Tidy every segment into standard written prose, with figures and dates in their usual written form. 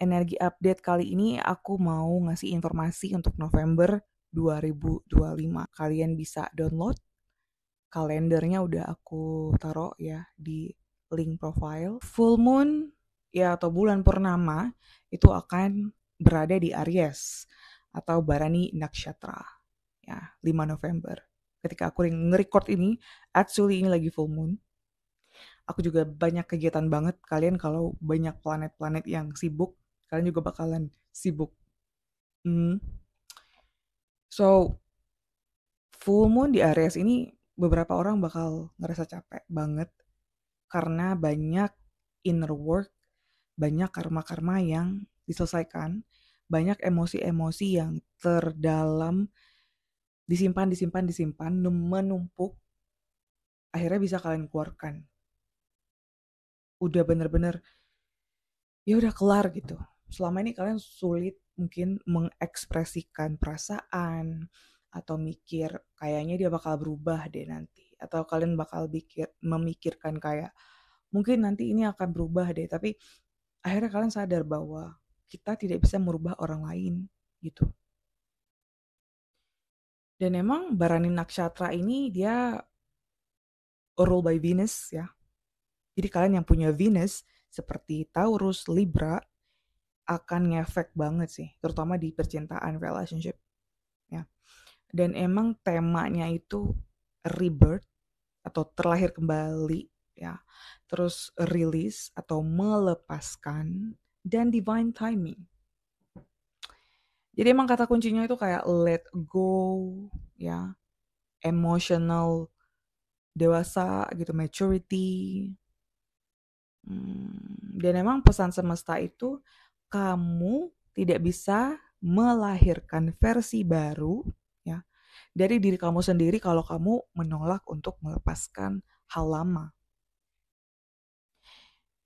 energi update kali ini aku mau ngasih informasi untuk November 2025. Kalian bisa download kalendernya, udah aku taruh ya di link profile. Full moon ya atau bulan purnama itu akan berada di Aries atau Bharani Nakshatra ya 5 November. Ketika aku nge-record ini, actually ini lagi full moon. Aku juga banyak kegiatan banget. Kalian kalau banyak planet-planet yang sibuk, kalian juga bakalan sibuk. Hmm. So, full moon di Aries ini beberapa orang bakal ngerasa capek banget karena banyak inner work, banyak karma-karma yang diselesaikan, banyak emosi-emosi yang terdalam disimpan, disimpan, disimpan, menumpuk, akhirnya bisa kalian keluarkan. Udah bener-bener ya udah kelar gitu. Selama ini kalian sulit mungkin mengekspresikan perasaan atau mikir kayaknya dia bakal berubah deh nanti, atau kalian bakal memikirkan kayak mungkin nanti ini akan berubah deh, tapi akhirnya kalian sadar bahwa kita tidak bisa merubah orang lain gitu. Dan emang Bharani Nakshatra ini dia rule by Venus ya. Jadi kalian yang punya Venus seperti Taurus, Libra akan ngefek banget sih, terutama di percintaan, relationship ya. Dan emang temanya itu rebirth atau terlahir kembali ya, terus release atau melepaskan, dan divine timing. Jadi emang kata kuncinya itu kayak let go ya, emotional dewasa gitu, maturity. Dan emang pesan semesta itu kamu tidak bisa melahirkan versi baru ya dari diri kamu sendiri kalau kamu menolak untuk melepaskan hal lama.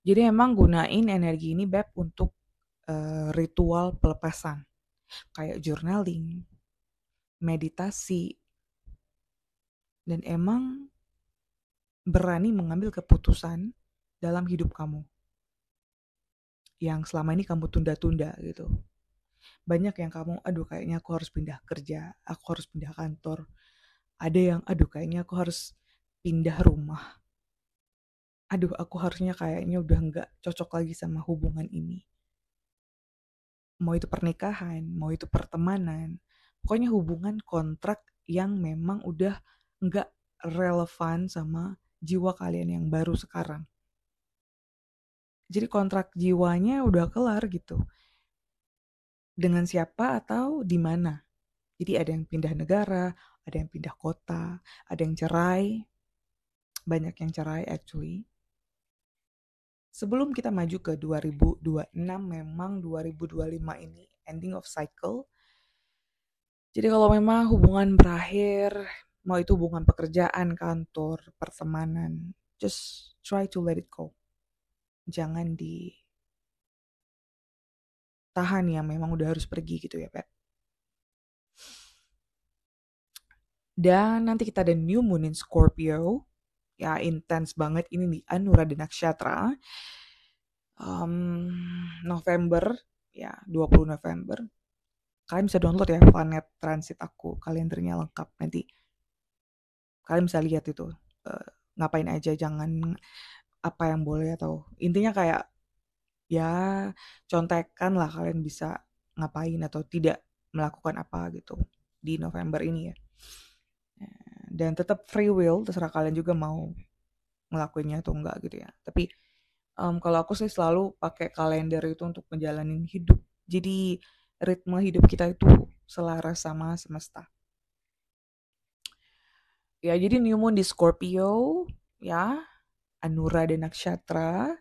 Jadi emang gunain energi ini Beb untuk ritual pelepasan kayak journaling, meditasi, dan emang berani mengambil keputusan dalam hidup kamu yang selama ini kamu tunda-tunda gitu. Banyak yang kamu, aduh kayaknya aku harus pindah kerja, aku harus pindah kantor. Ada yang, aduh kayaknya aku harus pindah rumah. Aduh aku harusnya kayaknya udah nggak cocok lagi sama hubungan ini. Mau itu pernikahan, mau itu pertemanan. Pokoknya hubungan kontrak yang memang udah nggak relevan sama jiwa kalian yang baru sekarang. Jadi kontrak jiwanya udah kelar gitu. Dengan siapa atau di mana. Jadi ada yang pindah negara, ada yang pindah kota, ada yang cerai, banyak yang cerai actually. Sebelum kita maju ke 2026, memang 2025 ini ending of cycle. Jadi kalau memang hubungan berakhir, mau itu hubungan pekerjaan, kantor, pertemanan, just try to let it go. Jangan ditahan yang memang udah harus pergi gitu ya, Pep. Dan nanti kita ada new moon in Scorpio. Ya, intens banget ini di Anuradha Nakshatra. November, ya 20 November. Kalian bisa download ya planet transit aku, kalendernya lengkap. Nanti kalian bisa lihat itu ngapain aja, jangan apa yang boleh, atau intinya kayak ya contekan lah kalian bisa ngapain atau tidak melakukan apa gitu di November ini ya. Dan tetap free will, terserah kalian juga mau ngelakuinnya atau enggak gitu ya. Tapi kalau aku sih selalu pakai kalender itu untuk menjalani hidup. Jadi ritme hidup kita itu selaras sama semesta. Ya, jadi new moon di Scorpio ya, Anuradha Nakshatra,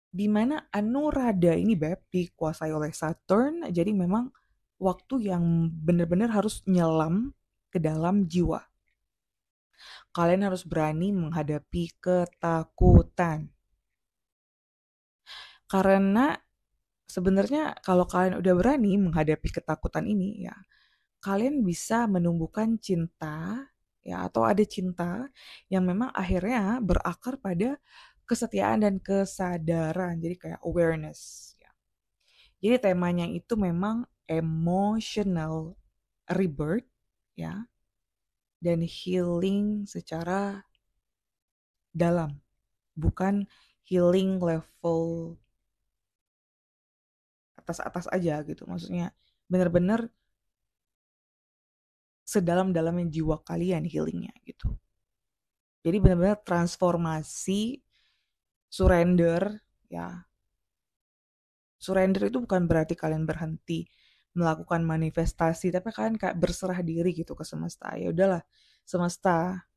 di mana Anuradha ini Beb dikuasai oleh Saturn. Jadi memang waktu yang benar-benar harus nyelam ke dalam jiwa. Kalian harus berani menghadapi ketakutan. Karena sebenarnya kalau kalian udah berani menghadapi ketakutan ini ya, kalian bisa menumbuhkan cinta ya, atau ada cinta yang memang akhirnya berakar pada kesetiaan dan kesadaran. Jadi kayak awareness ya. Jadi temanya itu memang emotional rebirth ya, dan healing secara dalam, bukan healing level atas-atas aja gitu. Maksudnya benar-benar sedalam-dalamnya jiwa kalian healingnya gitu. Jadi benar-benar transformasi, surrender ya. Surrender itu bukan berarti kalian berhenti melakukan manifestasi, tapi kalian kayak berserah diri gitu ke semesta. Ya udahlah, semesta,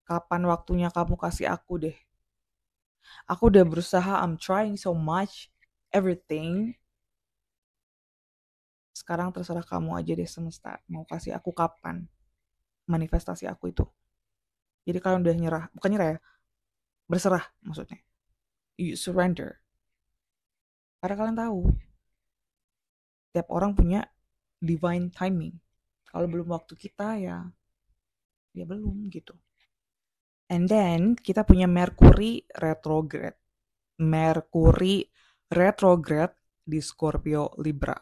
kapan waktunya kamu kasih aku deh. Aku udah berusaha, I'm trying so much, everything. Sekarang terserah kamu aja deh semesta, mau kasih aku kapan manifestasi aku itu. Jadi kalian udah nyerah, bukan nyerah ya, berserah maksudnya. You surrender. Karena kalian tahu, tiap orang punya divine timing. Kalau belum waktu kita ya belum gitu. And then kita punya Mercury retrograde. Mercury retrograde di Scorpio Libra.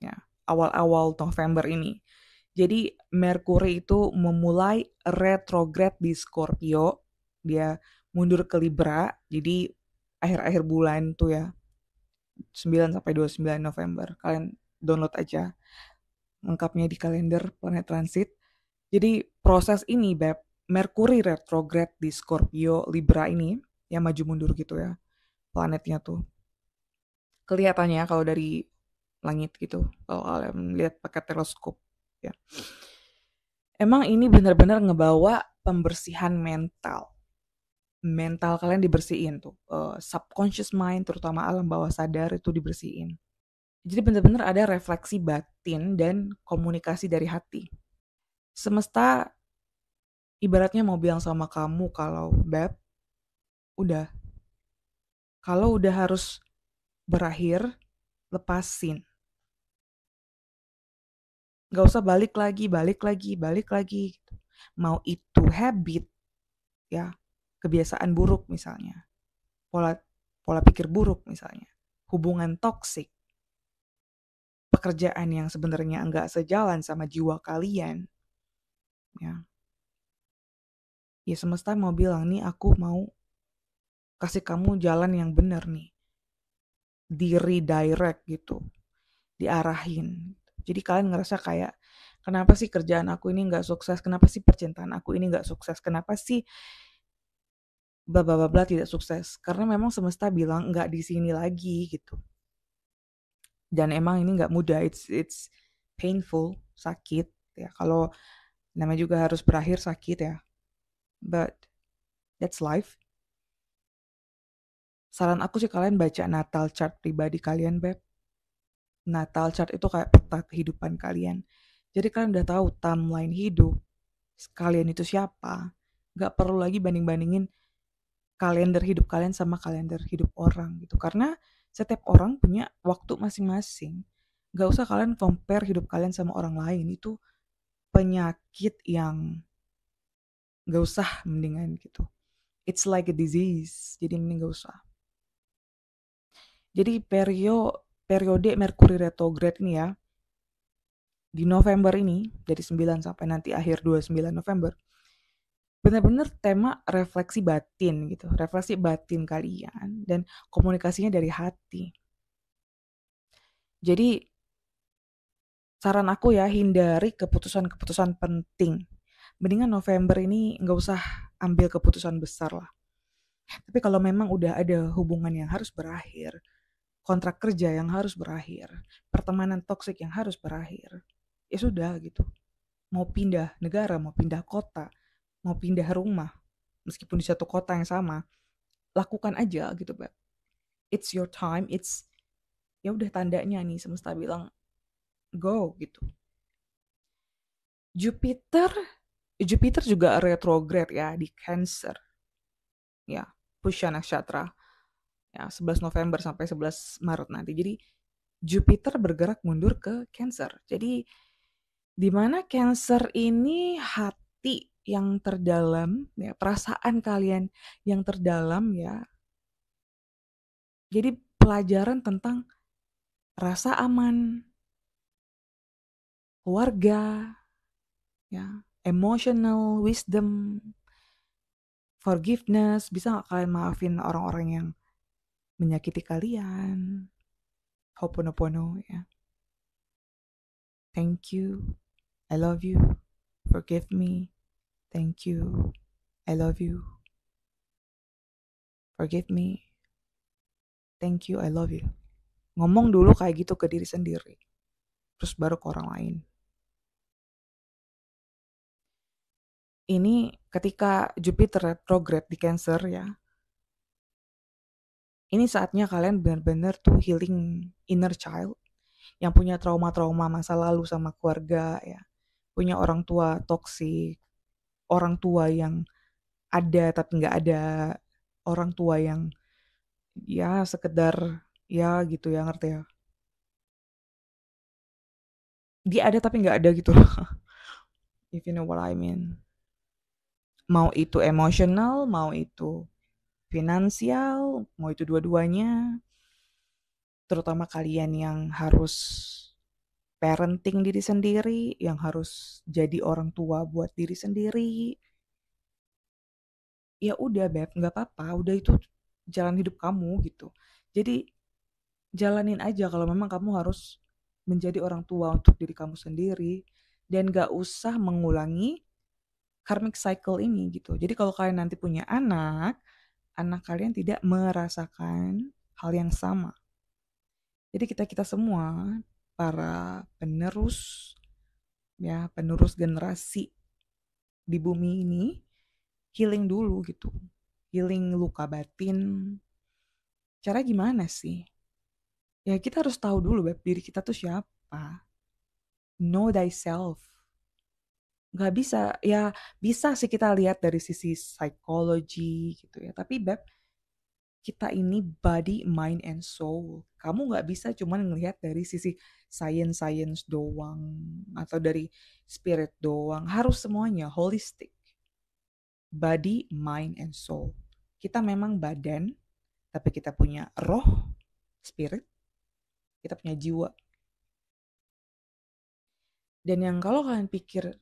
Ya, awal-awal November ini. Jadi Mercury itu memulai retrograde di Scorpio. Dia mundur ke Libra. Jadi akhir-akhir bulan tuh ya. 9 sampai 29 November. Kalian download aja lengkapnya di kalender planet transit. Jadi proses ini, Beb, Mercury retrograde di Scorpio Libra ini, yang maju mundur gitu ya, planetnya tuh. Kelihatannya kalau dari langit gitu, kalau kalian lihat pakai teleskop ya. Emang ini benar-benar ngebawa pembersihan mental. Mental kalian dibersihin tuh. Subconscious mind, terutama alam bawah sadar itu dibersihin. Jadi benar-benar ada refleksi batin dan komunikasi dari hati. Semesta ibaratnya mau bilang sama kamu kalau, Beb, udah. Kalau udah harus berakhir, lepasin. Gak usah balik lagi, balik lagi, balik lagi. Mau itu habit, ya, kebiasaan buruk misalnya, pola pola pikir buruk misalnya, hubungan toksik, pekerjaan yang sebenarnya enggak sejalan sama jiwa kalian, ya. Ya semesta mau bilang nih, aku mau kasih kamu jalan yang benar nih, di redirect gitu, diarahin. Jadi kalian ngerasa kayak, kenapa sih kerjaan aku ini nggak sukses? Kenapa sih percintaan aku ini nggak sukses? Kenapa sih bla bla bla tidak sukses? Karena memang semesta bilang nggak di sini lagi gitu. Dan emang ini nggak mudah, it's painful, sakit ya. Kalau namanya juga harus berakhir sakit ya. But that's life. Saran aku sih kalian baca natal chart pribadi kalian, Beb. Natal chart itu kayak peta kehidupan kalian. Jadi kalian udah tahu timeline hidup kalian itu siapa. Gak perlu lagi banding-bandingin kalender hidup kalian sama kalender hidup orang gitu. Karena setiap orang punya waktu masing-masing. Gak usah kalian compare hidup kalian sama orang lain. Itu penyakit yang gak usah, mendingan gitu. It's like a disease. Jadi mending gak usah. Jadi periode Mercury retrograde ini ya, di November ini, dari 9 sampai nanti akhir 29 November, benar-benar tema refleksi batin gitu, refleksi batin kalian dan komunikasinya dari hati. Jadi saran aku ya, hindari keputusan-keputusan penting. Mendingan November ini nggak usah ambil keputusan besar lah. Tapi kalau memang udah ada hubungan yang harus berakhir, kontrak kerja yang harus berakhir, pertemanan toksik yang harus berakhir, ya sudah gitu. Mau pindah negara, mau pindah kota, mau pindah rumah, meskipun di satu kota yang sama, lakukan aja gitu, Beb. It's your time, ya udah tandanya nih semesta bilang go gitu. Jupiter Jupiter juga retrograde ya di Cancer. Ya, Pusya Nakshatra. Ya, 11 November sampai 11 Maret nanti. Jadi Jupiter bergerak mundur ke Cancer. Jadi di mana Cancer ini hati yang terdalam, ya, perasaan kalian yang terdalam ya. Jadi pelajaran tentang rasa aman, keluarga, ya, emotional wisdom, forgiveness. Bisa nggak kalian maafin orang-orang yang menyakiti kalian? Ho'oponopono, ya. Thank you, I love you, forgive me, thank you, I love you, forgive me, thank you, I love you. Ngomong dulu kayak gitu ke diri sendiri, terus baru ke orang lain. Ini ketika Jupiter retrograde di Cancer, ya, ini saatnya kalian benar-benar tuh healing inner child yang punya trauma-trauma masa lalu sama keluarga, ya, punya orang tua toksik, orang tua yang ada tapi nggak ada, orang tua yang ya sekedar ya gitu ya, ngerti ya, dia ada tapi nggak ada gitu loh. If you know what I mean. Mau itu emosional, mau itu finansial, mau itu dua-duanya, terutama kalian yang harus parenting diri sendiri, yang harus jadi orang tua buat diri sendiri. Ya udah Beb, nggak apa-apa, udah itu jalan hidup kamu gitu. Jadi jalanin aja kalau memang kamu harus menjadi orang tua untuk diri kamu sendiri, dan gak usah mengulangi karmic cycle ini gitu. Jadi kalau kalian nanti punya anak, anak kalian tidak merasakan hal yang sama. Jadi kita semua para penerus, ya, penerus generasi di bumi ini, healing dulu gitu. Healing luka batin. Cara gimana sih? Ya kita harus tahu dulu Beb, diri kita tuh siapa. Know thyself. Nggak bisa, ya bisa sih kita lihat dari sisi psikologi gitu ya. Tapi Beb, kita ini body, mind, and soul. Kamu nggak bisa cuma ngelihat dari sisi science doang atau dari spirit doang. Harus semuanya holistic. Body, mind, and soul. Kita memang badan, tapi kita punya roh, spirit, kita punya jiwa. Dan yang kalau kalian pikir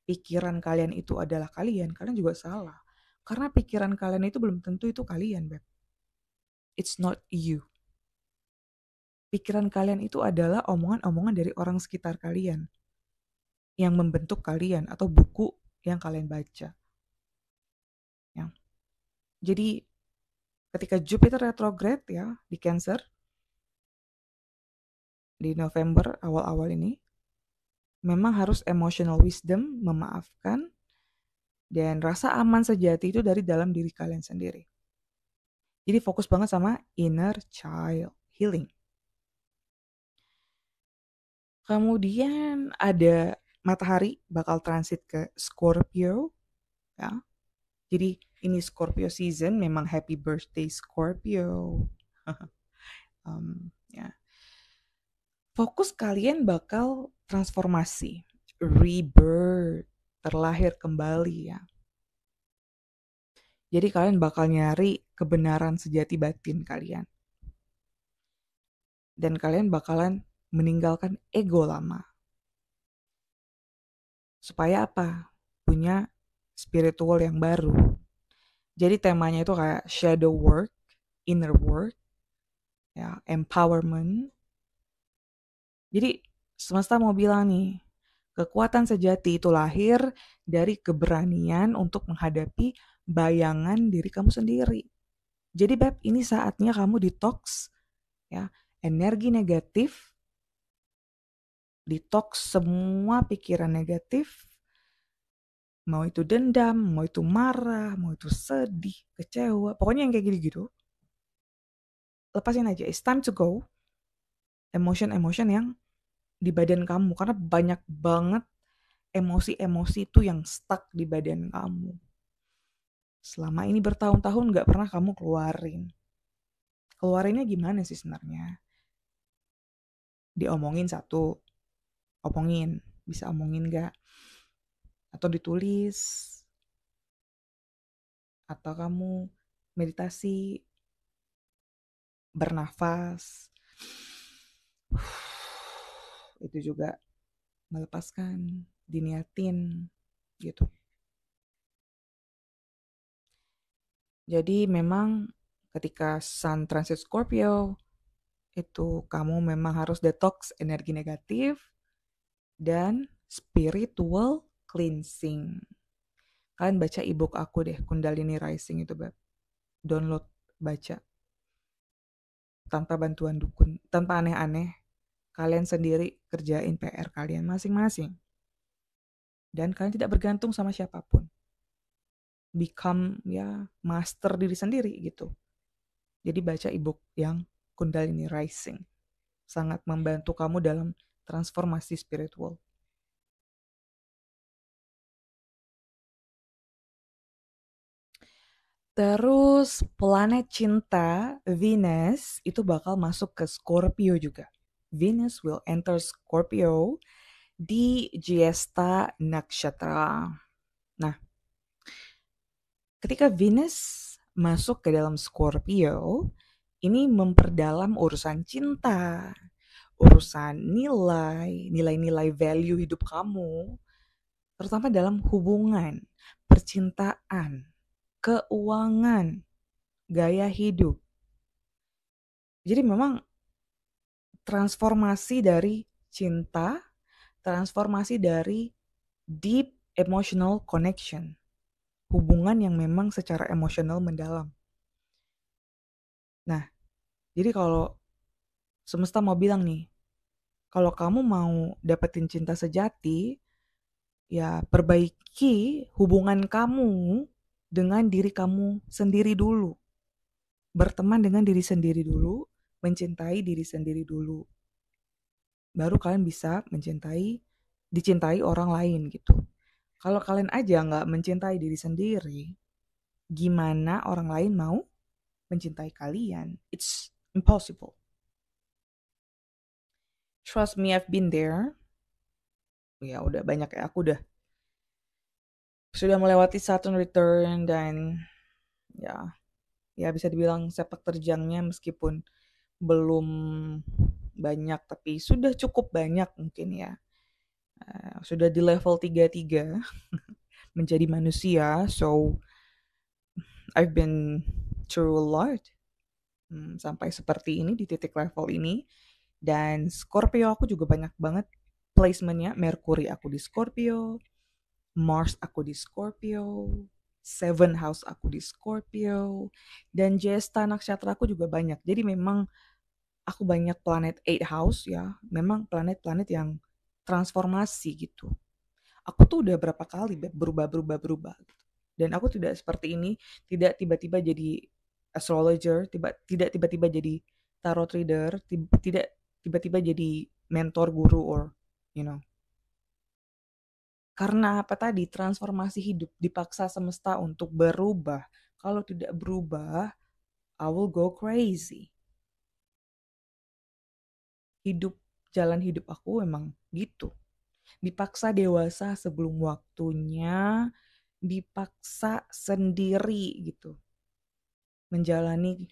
pikiran kalian itu adalah kalian juga salah. Karena pikiran kalian itu belum tentu itu kalian, Beb. It's not you. Pikiran kalian itu adalah omongan-omongan dari orang sekitar kalian yang membentuk kalian atau buku yang kalian baca. Ya. Jadi ketika Jupiter retrograde ya di Cancer di November awal-awal ini, memang harus emotional wisdom, memaafkan, dan rasa aman sejati itu dari dalam diri kalian sendiri. Jadi fokus banget sama inner child healing. Kemudian ada matahari bakal transit ke Scorpio, ya. Jadi ini Scorpio season, memang happy birthday Scorpio. Ya. Fokus kalian bakal transformasi, rebirth, terlahir kembali ya. Jadi kalian bakal nyari kebenaran sejati batin kalian. Dan kalian bakalan meninggalkan ego lama. Supaya apa? Punya spiritual yang baru. Jadi temanya itu kayak shadow work, inner work, ya, empowerment. Jadi semesta mau bilang nih, kekuatan sejati itu lahir dari keberanian untuk menghadapi bayangan diri kamu sendiri. Jadi Beb, ini saatnya kamu detox, ya, energi negatif, detox semua pikiran negatif, mau itu dendam, mau itu marah, mau itu sedih, kecewa, pokoknya yang kayak gitu-gitu. Lepasin aja, it's time to go. Emotion-emotion yang di badan kamu, karena banyak banget emosi-emosi itu yang stuck di badan kamu. Selama ini bertahun-tahun gak pernah kamu keluarin. Keluarinnya gimana sih sebenarnya? Diomongin satu, omongin, bisa omongin gak? Atau ditulis, atau kamu meditasi, bernafas, Itu juga melepaskan, diniatin gitu. Jadi memang ketika Sun transit Scorpio, itu kamu memang harus detox energi negatif dan spiritual cleansing. Kalian baca ebook aku deh, Kundalini Rising itu, Beb. Download, baca. Tanpa bantuan dukun, tanpa aneh-aneh. Kalian sendiri kerjain PR kalian masing-masing. Dan kalian tidak bergantung sama siapapun. Become ya master diri sendiri gitu. Jadi baca ebook yang Kundalini Rising. Sangat membantu kamu dalam transformasi spiritual. Terus planet cinta Venus itu bakal masuk ke Scorpio juga. Venus will enter Scorpio di Jyesta Nakshatra. Nah, ketika Venus masuk ke dalam Scorpio, ini memperdalam urusan cinta, urusan nilai-nilai value hidup kamu, terutama dalam hubungan, percintaan, keuangan, gaya hidup. Jadi memang transformasi dari cinta, transformasi dari deep emotional connection, hubungan yang memang secara emosional mendalam. Nah, jadi kalau semesta mau bilang nih, kalau kamu mau dapetin cinta sejati, ya perbaiki hubungan kamu dengan diri kamu sendiri dulu. Berteman dengan diri sendiri dulu, mencintai diri sendiri dulu. Baru kalian bisa dicintai orang lain gitu. Kalau kalian aja nggak mencintai diri sendiri, gimana orang lain mau mencintai kalian? It's impossible. Trust me, I've been there. Ya udah banyak ya, aku sudah melewati Saturn return dan ya ya bisa dibilang sepak terjangnya meskipun belum banyak tapi sudah cukup banyak mungkin ya. Sudah di level 33 menjadi manusia, so I've been through a lot sampai seperti ini di titik level ini. Dan Scorpio aku juga banyak banget placementnya. Mercury aku di Scorpio, Mars aku di Scorpio, Seven House aku di Scorpio, dan Jesta nakshatra aku juga banyak. Jadi memang aku banyak planet 8 house ya. Memang planet-planet yang transformasi gitu. Aku tuh udah berapa kali berubah gitu. Dan aku tidak seperti ini, tidak tiba-tiba jadi astrologer, tidak tiba-tiba jadi tarot reader, tidak tiba-tiba jadi mentor guru or you know. Karena apa tadi? Transformasi hidup dipaksa semesta untuk berubah. Kalau tidak berubah, I will go crazy. Hidup jalan hidup aku emang gitu. Dipaksa dewasa sebelum waktunya, dipaksa sendiri gitu. Menjalani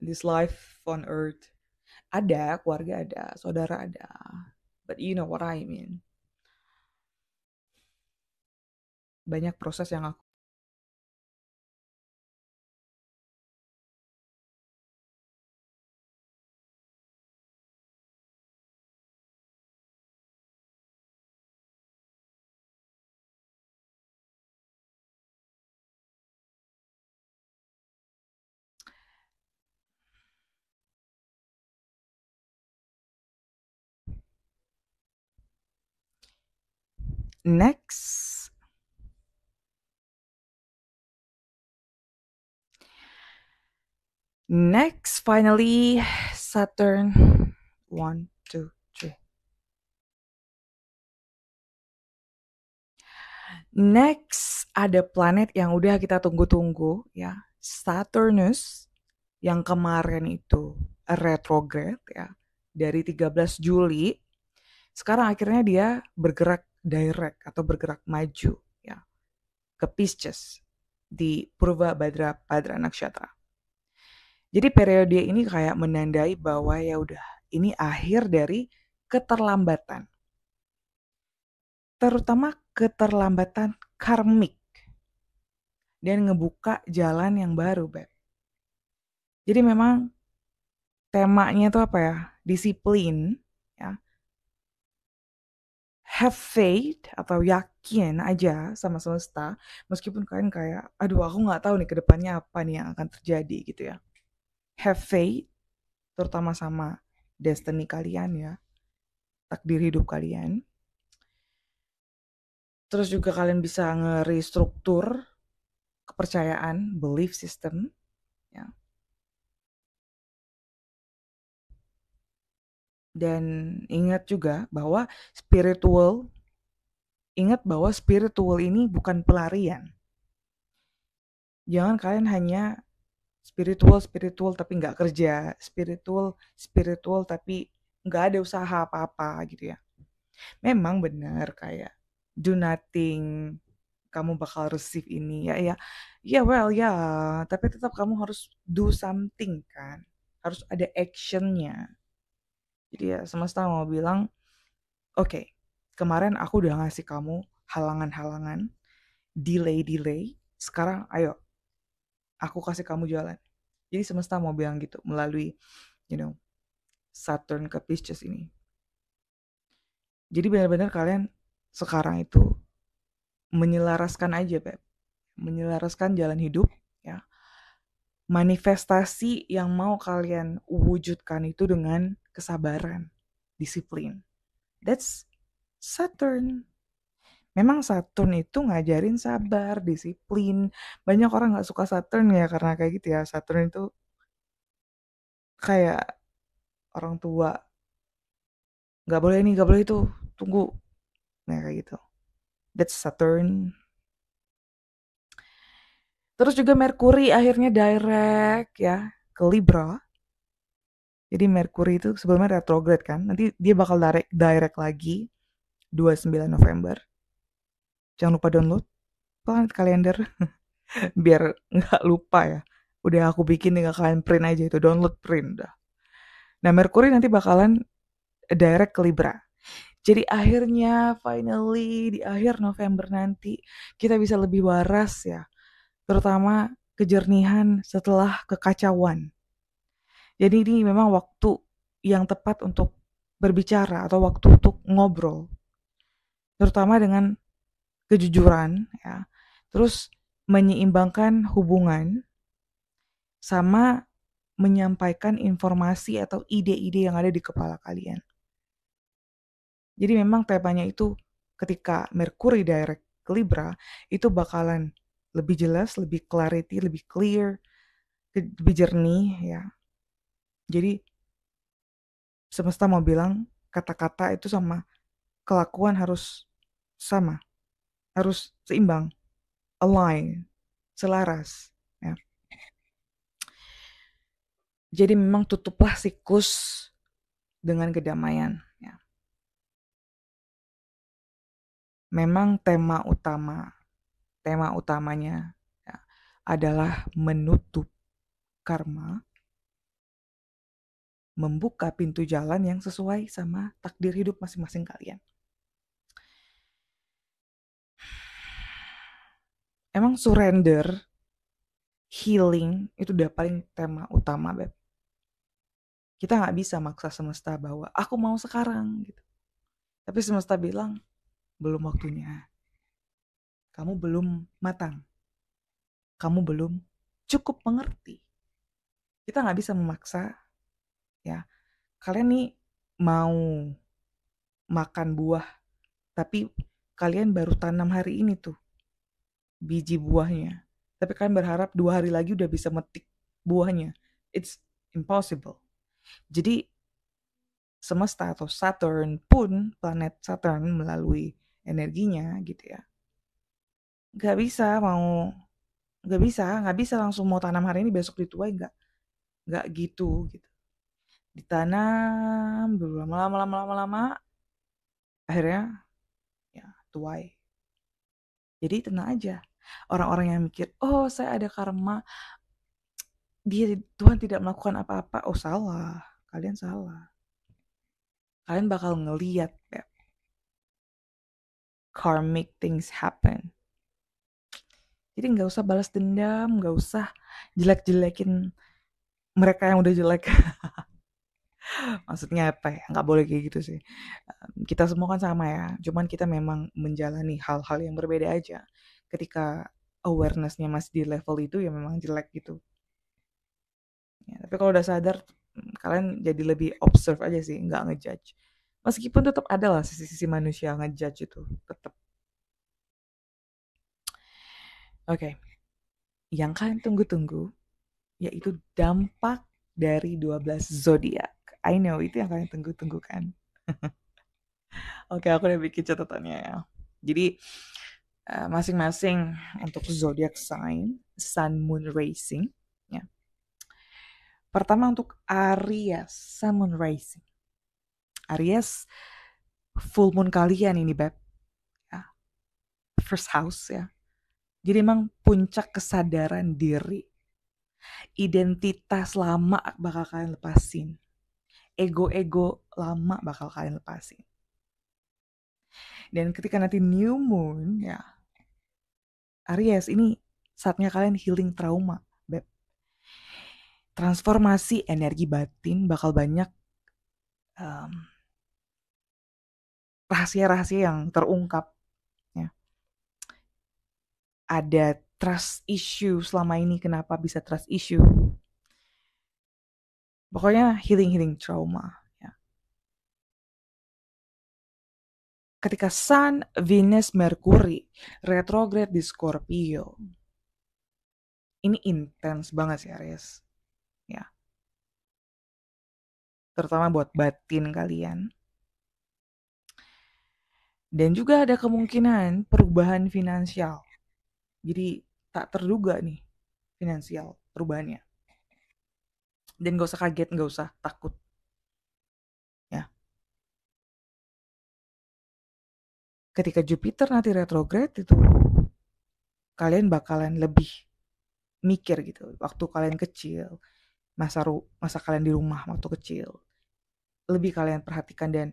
this life on earth. Ada, keluarga ada, saudara ada. But you know what I mean. Banyak proses yang aku next. Next, finally, Saturn. 1, 2, 3. Next, ada planet yang udah kita tunggu-tunggu ya. Saturnus yang kemarin itu retrograde ya. Dari 13 Juli. Sekarang akhirnya dia bergerak direct atau bergerak maju ya ke Pisces di Purva Badra Nakshatra. Jadi periode ini kayak menandai bahwa ya udah ini akhir dari keterlambatan. Terutama keterlambatan karmik. Dan ngebuka jalan yang baru, Beb. Jadi memang temanya tuh apa ya? Disiplin, ya. Have faith atau yakin aja sama semesta, meskipun kalian kayak, aduh aku nggak tahu nih ke depannya apa nih yang akan terjadi gitu ya. Have faith, terutama sama destiny kalian ya, takdir hidup kalian. Terus juga kalian bisa nge-restruktur kepercayaan, belief system, ya. Dan spiritual ingat bahwa spiritual ini bukan pelarian. Jangan kalian hanya spiritual tapi nggak kerja, spiritual tapi nggak ada usaha apa-apa gitu ya. Memang benar kayak do nothing, kamu bakal receive ini ya, ya well ya, tapi tetap kamu harus do something kan, harus ada actionnya. Jadi ya semesta mau bilang, oke, kemarin aku udah ngasih kamu halangan-halangan, delay, sekarang ayo aku kasih kamu jalan. Jadi semesta mau bilang gitu melalui you know Saturn ke Pisces ini. Jadi benar-benar kalian sekarang itu menyelaraskan aja, Beb. Menyelaraskan jalan hidup ya. Manifestasi yang mau kalian wujudkan itu dengan kesabaran, disiplin. That's Saturn. Memang Saturn itu ngajarin sabar, disiplin. Banyak orang nggak suka Saturn ya karena kayak gitu ya. Saturn itu kayak orang tua, nggak boleh ini, nggak boleh itu, tunggu. Nah kayak gitu. That's Saturn. Terus juga Mercury akhirnya direct ya ke Libra. Jadi Mercury itu sebelumnya retrograde kan. Nanti dia bakal direct lagi 29 November. Jangan lupa download planet kalender biar nggak lupa ya. Udah aku bikin tinggal kalian print aja itu, download print dah. Nah Mercury nanti bakalan direct ke Libra. Jadi akhirnya finally di akhir November nanti kita bisa lebih waras ya. Terutama kejernihan setelah kekacauan. Jadi ini memang waktu yang tepat untuk berbicara atau waktu untuk ngobrol. Terutama dengan kejujuran ya. Terus menyeimbangkan hubungan sama menyampaikan informasi atau ide-ide yang ada di kepala kalian. Jadi memang temanya itu ketika Mercury direct ke Libra itu bakalan lebih jelas, lebih clarity, lebih clear, lebih jernih ya. Jadi semesta mau bilang kata-kata itu sama kelakuan harus sama, harus seimbang, align, selaras ya. Jadi memang tutuplah siklus dengan kedamaian ya. Memang tema utamanya ya, adalah menutup karma, membuka pintu jalan yang sesuai sama takdir hidup masing-masing kalian. Emang surrender, healing itu udah paling tema utama, Beb. Kita nggak bisa maksa semesta bahwa aku mau sekarang gitu. Tapi semesta bilang belum waktunya. Kamu belum matang. Kamu belum cukup mengerti. Kita nggak bisa memaksa ya. Kalian nih mau makan buah, tapi kalian baru tanam hari ini tuh biji buahnya. Tapi kalian berharap 2 hari lagi udah bisa metik buahnya. It's impossible. Jadi semesta atau Saturn pun, planet Saturn melalui energinya gitu ya, nggak bisa mau nggak bisa langsung mau tanam hari ini besok dituai, nggak gitu gitu. Ditanam dulu lama akhirnya ya tuai. Jadi tenang aja. Orang-orang yang mikir, oh saya ada karma, Tuhan tidak melakukan apa-apa. Oh salah, kalian salah. kalian bakal ngeliat ya, karmic things happen. Jadi nggak usah balas dendam, nggak usah jelek-jelekin mereka yang udah jelek. Maksudnya apa ya? Nggak boleh kayak gitu sih. Kita semua kan sama ya, cuman kita memang menjalani hal-hal yang berbeda aja. Ketika awarenessnya masih di level itu ya memang jelek gitu. Ya, tapi kalau udah sadar, kalian jadi lebih observe aja sih, nggak ngejudge. Meskipun tetap ada lah sisi-sisi manusia ngejudge itu, tetap. Oke, yang kalian tunggu-tunggu yaitu dampak dari 12 zodiak. I know itu yang kalian tunggu-tunggu kan. Oke, aku udah bikin catatannya ya. Jadi masing-masing untuk zodiak sign, sun, moon, rising. Ya. Pertama untuk Aries, sun, moon, rising. Aries, full moon kalian ini, Beb. Ya. First house ya. Jadi emang puncak kesadaran diri. Identitas lama bakal kalian lepasin. Ego-ego lama bakal kalian lepasin. Dan ketika nanti new moon ya, Aries ini saatnya kalian healing trauma, Beb. Transformasi energi batin bakal banyak um, rahasia-rahasia yang terungkap ya. Ada trust issue selama ini, kenapa bisa trust issue? Pokoknya healing trauma ya. Ketika Sun, Venus, Mercury retrograde di Scorpio, ini intens banget sih Aries ya, terutama buat batin kalian. Dan juga ada kemungkinan perubahan finansial. Jadi tak terduga nih finansial perubahannya. Dan gak usah kaget, gak usah takut. Ya. Ketika Jupiter nanti retrograde itu, kalian bakalan lebih mikir gitu. Waktu kalian kecil, masa kalian di rumah waktu kecil, lebih kalian perhatikan dan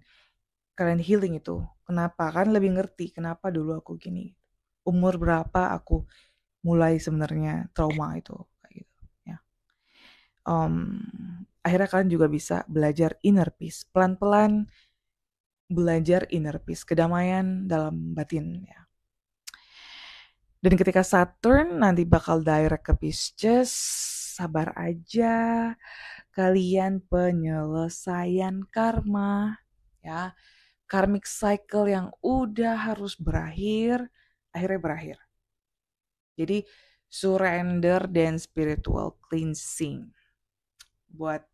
kalian healing itu. Kenapa? Kan lebih ngerti kenapa dulu aku gini. Umur berapa aku mulai sebenarnya trauma itu kayak gitu ya. Akhirnya kalian juga bisa belajar inner peace, pelan-pelan belajar inner peace, kedamaian dalam batin ya. Dan ketika Saturn nanti bakal direct ke Pisces, sabar aja, kalian penyelesaian karma ya. Karmic cycle yang udah harus berakhir, akhirnya berakhir. Jadi surrender dan spiritual cleansing. Buat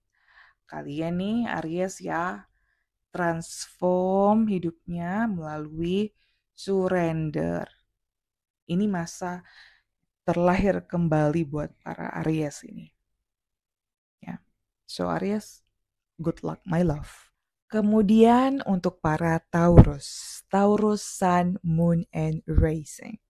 kalian nih Aries ya, transform hidupnya melalui surrender. Ini masa terlahir kembali buat para Aries ini. Ya. So Aries, good luck my love. Kemudian untuk para Taurus, Taurus Sun, Moon, and Rising.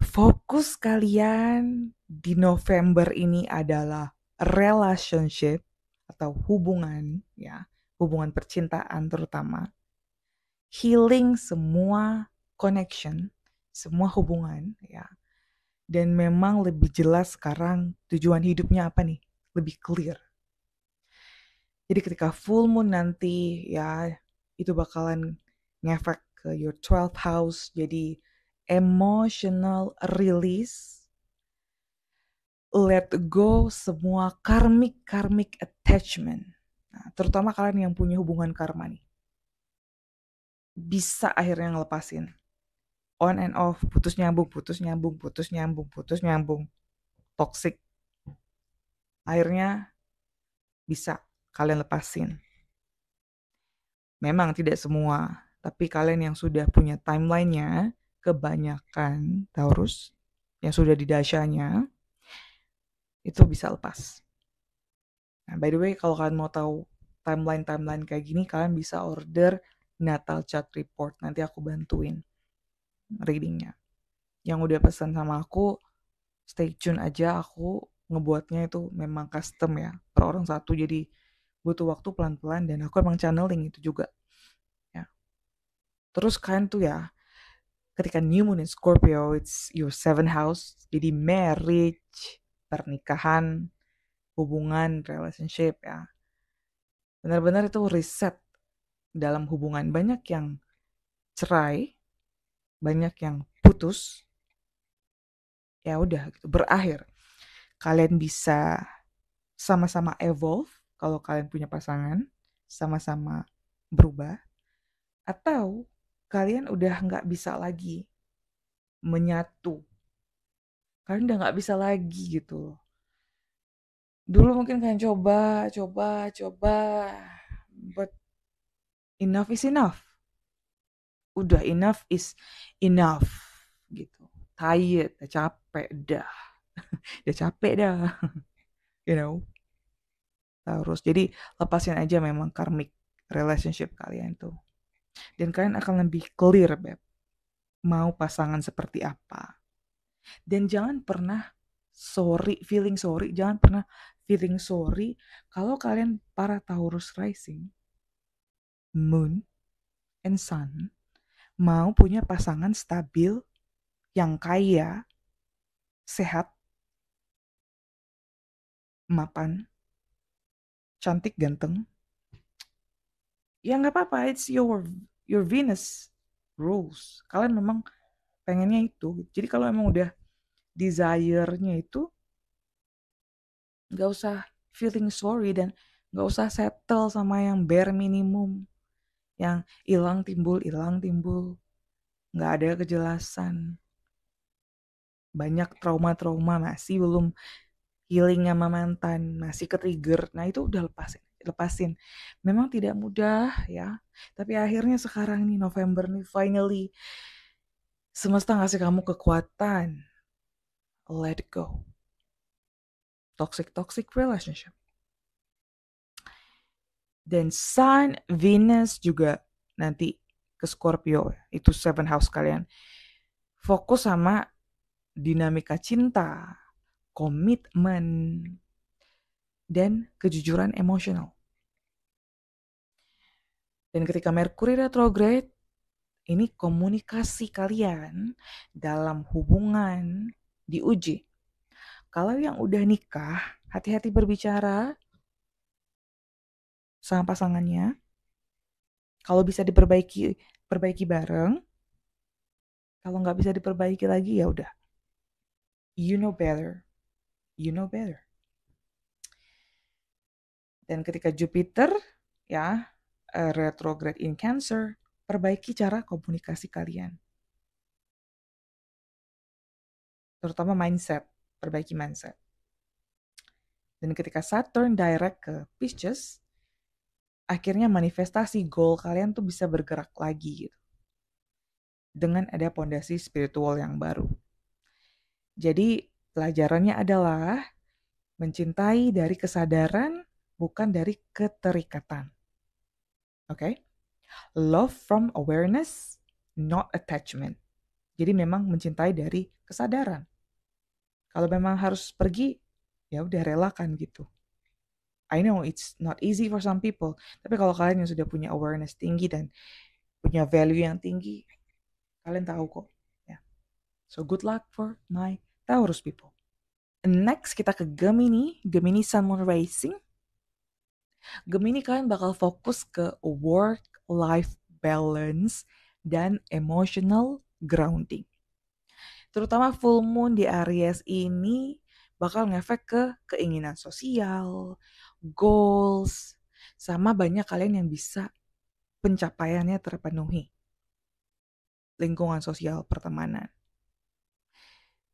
Fokus kalian di November ini adalah relationship atau hubungan ya, hubungan percintaan terutama. Healing semua connection, semua hubungan ya. Dan memang lebih jelas sekarang tujuan hidupnya apa nih? Lebih clear. Jadi ketika full moon nanti ya itu bakalan ngefek ke your 12th house. Jadi emotional release, let go semua karmic attachment. Nah, terutama kalian yang punya hubungan karma nih. Bisa akhirnya ngelepasin. On and off, putus nyambung, putus nyambung, putus nyambung, putus nyambung. Toxic. Akhirnya bisa kalian lepasin. Memang tidak semua, tapi kalian yang sudah punya timelinenya, kebanyakan Taurus yang sudah di dasyanya, itu bisa lepas. Nah, by the way, kalau kalian mau tahu timeline kayak gini, kalian bisa order Natal Chart Report. Nanti aku bantuin readingnya. Yang udah pesan sama aku, stay tune aja. Aku ngebuatnya itu memang custom ya, per orang satu. Jadi butuh waktu pelan-pelan dan aku emang channeling itu juga ya. Terus kan tuh ya, ketika new moon in Scorpio, it's your seven house, jadi marriage, pernikahan, hubungan, relationship ya. Benar-benar itu riset dalam hubungan, banyak yang cerai, banyak yang putus, ya udah gitu berakhir. Kalian bisa sama-sama evolve kalau kalian punya pasangan, sama-sama berubah, atau kalian udah nggak bisa lagi menyatu, kalian udah nggak bisa lagi gitu loh. Dulu mungkin kalian coba, coba, coba, but enough is enough. Udah enough is enough gitu. Tired, udah capek dah, udah capek dah, you know. Terus jadi lepasin aja memang karmic relationship kalian tuh. Dan kalian akan lebih clear, Beb, mau pasangan seperti apa. Dan jangan pernah jangan pernah feeling sorry kalau kalian para Taurus rising, moon, and sun mau punya pasangan stabil, yang kaya, sehat, mapan, cantik, ganteng. Ya nggak apa-apa, it's your Venus rules. Kalian memang pengennya itu. Jadi kalau emang udah desire-nya itu, nggak usah feeling sorry dan nggak usah settle sama yang bare minimum, yang hilang timbul, nggak ada kejelasan, banyak trauma-trauma masih belum healing sama mantan, masih ke trigger. Nah itu udah lepasin, lepasin. Memang tidak mudah ya, tapi akhirnya sekarang nih November nih finally semesta ngasih kamu kekuatan. Let it go. Toxic relationship. Dan Sun, Venus juga nanti ke Scorpio, itu seven house kalian. Fokus sama dinamika cinta, komitmen, dan kejujuran emosional. Dan ketika Mercury retrograde, ini komunikasi kalian dalam hubungan diuji. Kalau yang udah nikah, hati-hati berbicara sama pasangannya. Kalau bisa diperbaiki, perbaiki bareng. Kalau nggak bisa diperbaiki lagi, ya udah. You know better. You know better. Dan ketika Jupiter ya retrograde in Cancer, perbaiki cara komunikasi kalian. Terutama mindset, perbaiki mindset. Dan ketika Saturn direct ke Pisces, akhirnya manifestasi goal kalian tuh bisa bergerak lagi gitu. Dengan ada pondasi spiritual yang baru. Jadi pelajarannya adalah mencintai dari kesadaran, bukan dari keterikatan. Oke? Okay? Love from awareness, not attachment. Jadi memang mencintai dari kesadaran. Kalau memang harus pergi, ya udah relakan gitu. I know it's not easy for some people, tapi kalau kalian yang sudah punya awareness tinggi dan punya value yang tinggi, kalian tahu kok. Ya. So good luck for my Taurus people. Next kita ke Gemini, Gemini Sun Moon Rising. Gemini kalian bakal fokus ke work-life balance dan emotional grounding. Terutama full moon di Aries ini bakal ngefek ke keinginan sosial, goals, sama banyak kalian yang bisa pencapaiannya terpenuhi. Lingkungan sosial, pertemanan.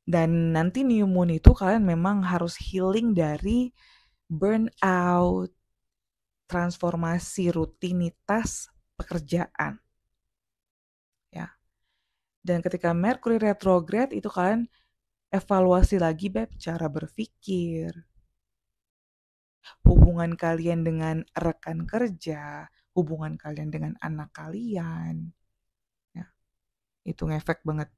Dan nanti new moon itu kalian memang harus healing dari burnout, transformasi rutinitas pekerjaan. Ya. Dan ketika Mercury retrograde itu kalian evaluasi lagi Beb cara berpikir, hubungan kalian dengan rekan kerja, hubungan kalian dengan anak kalian. Ya, itu ngefek banget.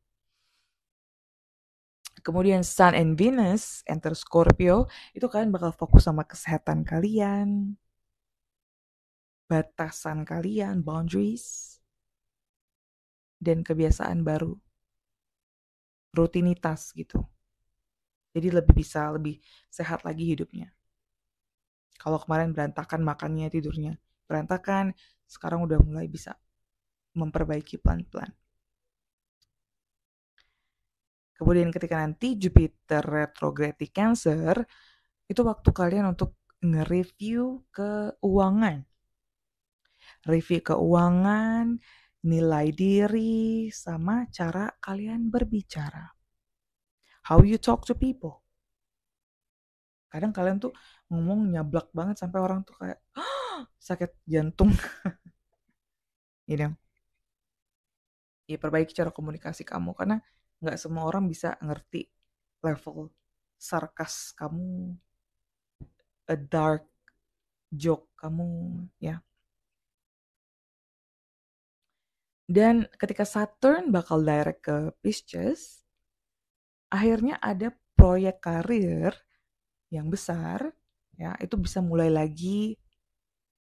Kemudian Sun and Venus enter Scorpio, itu kalian bakal fokus sama kesehatan kalian. batasan kalian, boundaries, dan kebiasaan baru, rutinitas gitu. Jadi lebih sehat lagi hidupnya. Kalau kemarin berantakan makannya, tidurnya berantakan, sekarang udah mulai bisa memperbaiki pelan-pelan. Kemudian ketika nanti Jupiter retrograde di Cancer, itu waktu kalian untuk nge-review keuangan. Review keuangan, nilai diri, sama cara kalian berbicara. How you talk to people. Kadang kalian tuh ngomong nyablak banget sampai orang tuh kayak sakit jantung. You know? Ya perbaiki cara komunikasi kamu karena nggak semua orang bisa ngerti level sarkas kamu, a dark joke kamu, ya. Dan ketika Saturn bakal direct ke Pisces, akhirnya ada proyek karir yang besar, ya, itu bisa mulai lagi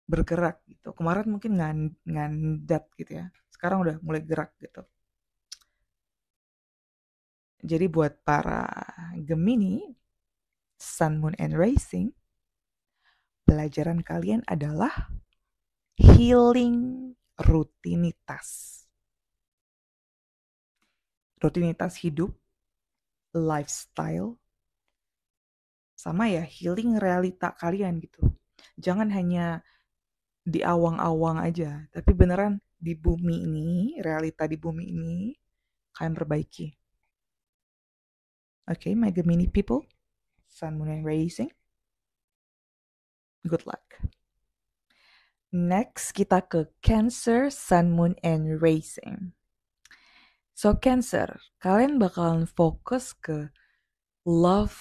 bergerak gitu. Kemarin mungkin ngandat gitu ya. Sekarang udah mulai gerak gitu. Jadi buat para Gemini, Sun, Moon, and Rising, pelajaran kalian adalah healing rutinitas. Rutinitas hidup, lifestyle, sama ya healing realita kalian gitu. Jangan hanya di awang-awang aja, tapi beneran di bumi ini, realita di bumi ini, kalian perbaiki. Okay, my Gemini people, Sun, Moon, and Rising, good luck. Next, kita ke Cancer, Sun, Moon, and Rising. So, Cancer, kalian bakalan fokus ke love,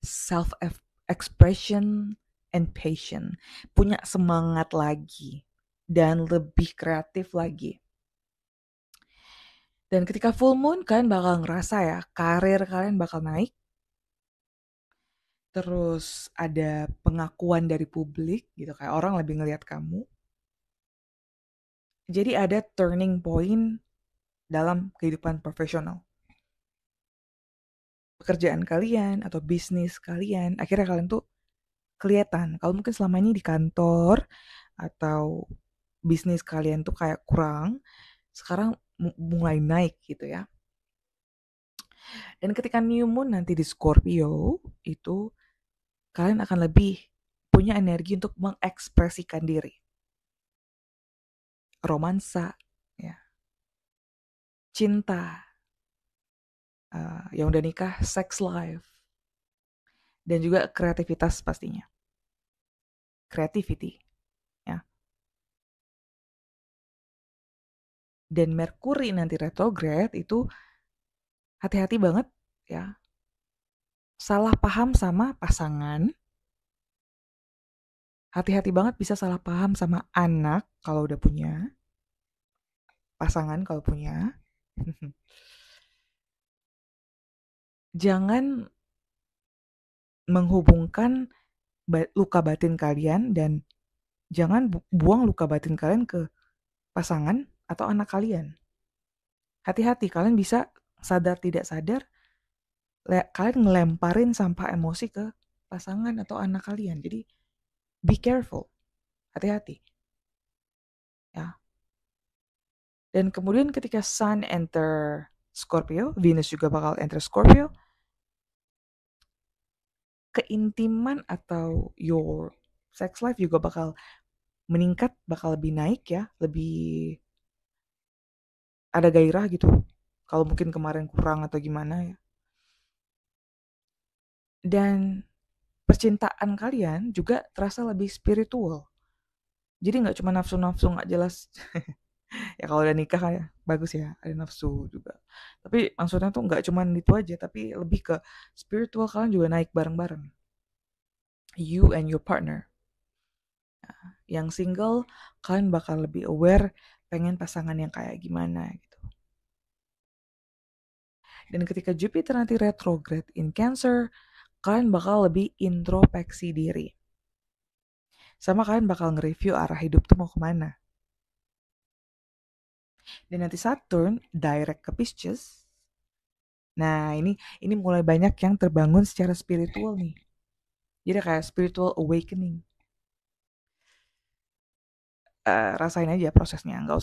self-expression, and passion. Punya semangat lagi. Dan lebih kreatif lagi. Dan ketika full moon, kalian bakal ngerasa ya, karir kalian bakal naik. Terus ada pengakuan dari publik gitu, kayak orang lebih ngelihat kamu. Jadi ada turning point dalam kehidupan profesional. Pekerjaan kalian atau bisnis kalian, akhirnya kalian tuh kelihatan. Kalau mungkin selama ini di kantor atau bisnis kalian tuh kayak kurang, sekarang mulai naik gitu ya. Dan ketika new moon nanti di Scorpio, itu kalian akan lebih punya energi untuk mengekspresikan diri. Romansa, ya, cinta, yang udah nikah, sex life, dan juga kreativitas pastinya. Creativity, ya. Dan Merkuri nanti retrograde itu hati-hati banget, ya. Salah paham sama pasangan. Hati-hati banget bisa salah paham sama anak kalau udah punya. Pasangan kalau punya. Jangan menghubungkan luka batin kalian dan jangan buang luka batin kalian ke pasangan atau anak kalian. Hati-hati, kalian bisa sadar tidak sadar kalian ngelemparin sampah emosi ke pasangan atau anak kalian. Jadi be careful, hati-hati. Ya. Dan kemudian ketika Sun enter Scorpio, Venus juga bakal enter Scorpio, keintiman atau your sex life juga bakal meningkat, bakal lebih naik ya, lebih ada gairah gitu. Kalau mungkin kemarin kurang atau gimana ya. Dan percintaan kalian juga terasa lebih spiritual. Jadi nggak cuma nafsu-nafsu nggak jelas. Ya kalau udah nikah kan ya, bagus ya, ada nafsu juga. Tapi maksudnya tuh nggak cuma itu aja, tapi lebih ke spiritual kalian juga naik bareng-bareng. You and your partner. Nah, yang single, kalian bakal lebih aware pengen pasangan yang kayak gimana gitu. Dan ketika Jupiter nanti retrograde in Cancer, kalian bakal lebih introspeksi diri. sama kalian bakal nge-review arah hidup tuh mau kemana. Dan nanti Saturn direct ke Pisces. Nah, ini mulai banyak yang terbangun secara spiritual nih. Jadi kayak spiritual awakening. Rasain aja prosesnya, nggak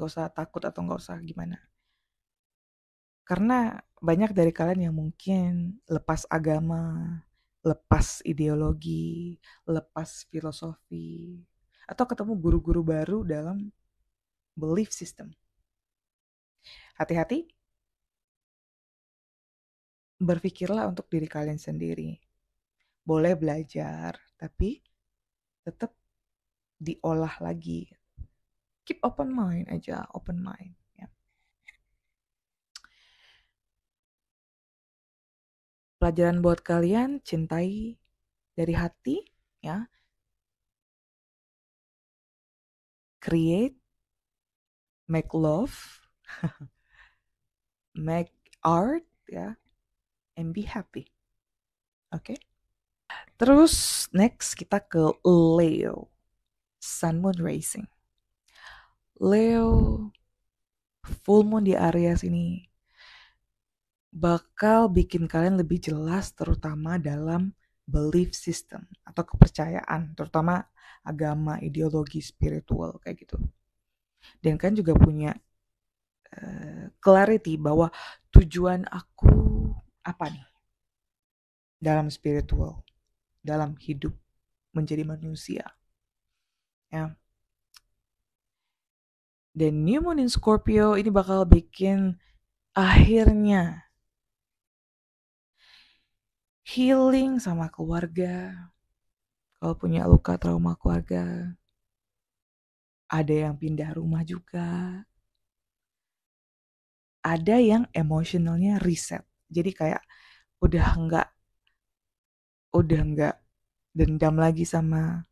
usah takut atau nggak usah gimana. Karena banyak dari kalian yang mungkin lepas agama, lepas ideologi, lepas filosofi, atau ketemu guru-guru baru dalam belief system. Hati-hati, berpikirlah untuk diri kalian sendiri. Boleh belajar, tapi tetap diolah lagi. Keep open mind aja, open mind. Ya. Pelajaran buat kalian, cintai dari hati, ya. Create, make love, make art, ya, and be happy. Oke? Okay? Terus next kita ke Leo, Sun Moon Racing. Leo, full moon di Aries ini bakal bikin kalian lebih jelas terutama dalam belief system atau kepercayaan, terutama agama, ideologi, spiritual kayak gitu. Dan kalian juga punya clarity bahwa tujuan aku apa nih dalam spiritual, dalam hidup menjadi manusia. Ya. Dan New Moon in Scorpio ini bakal bikin akhirnya healing sama keluarga. Kalau punya luka trauma keluarga, ada yang pindah rumah juga. Ada yang emosionalnya reset. Jadi kayak udah nggak dendam lagi sama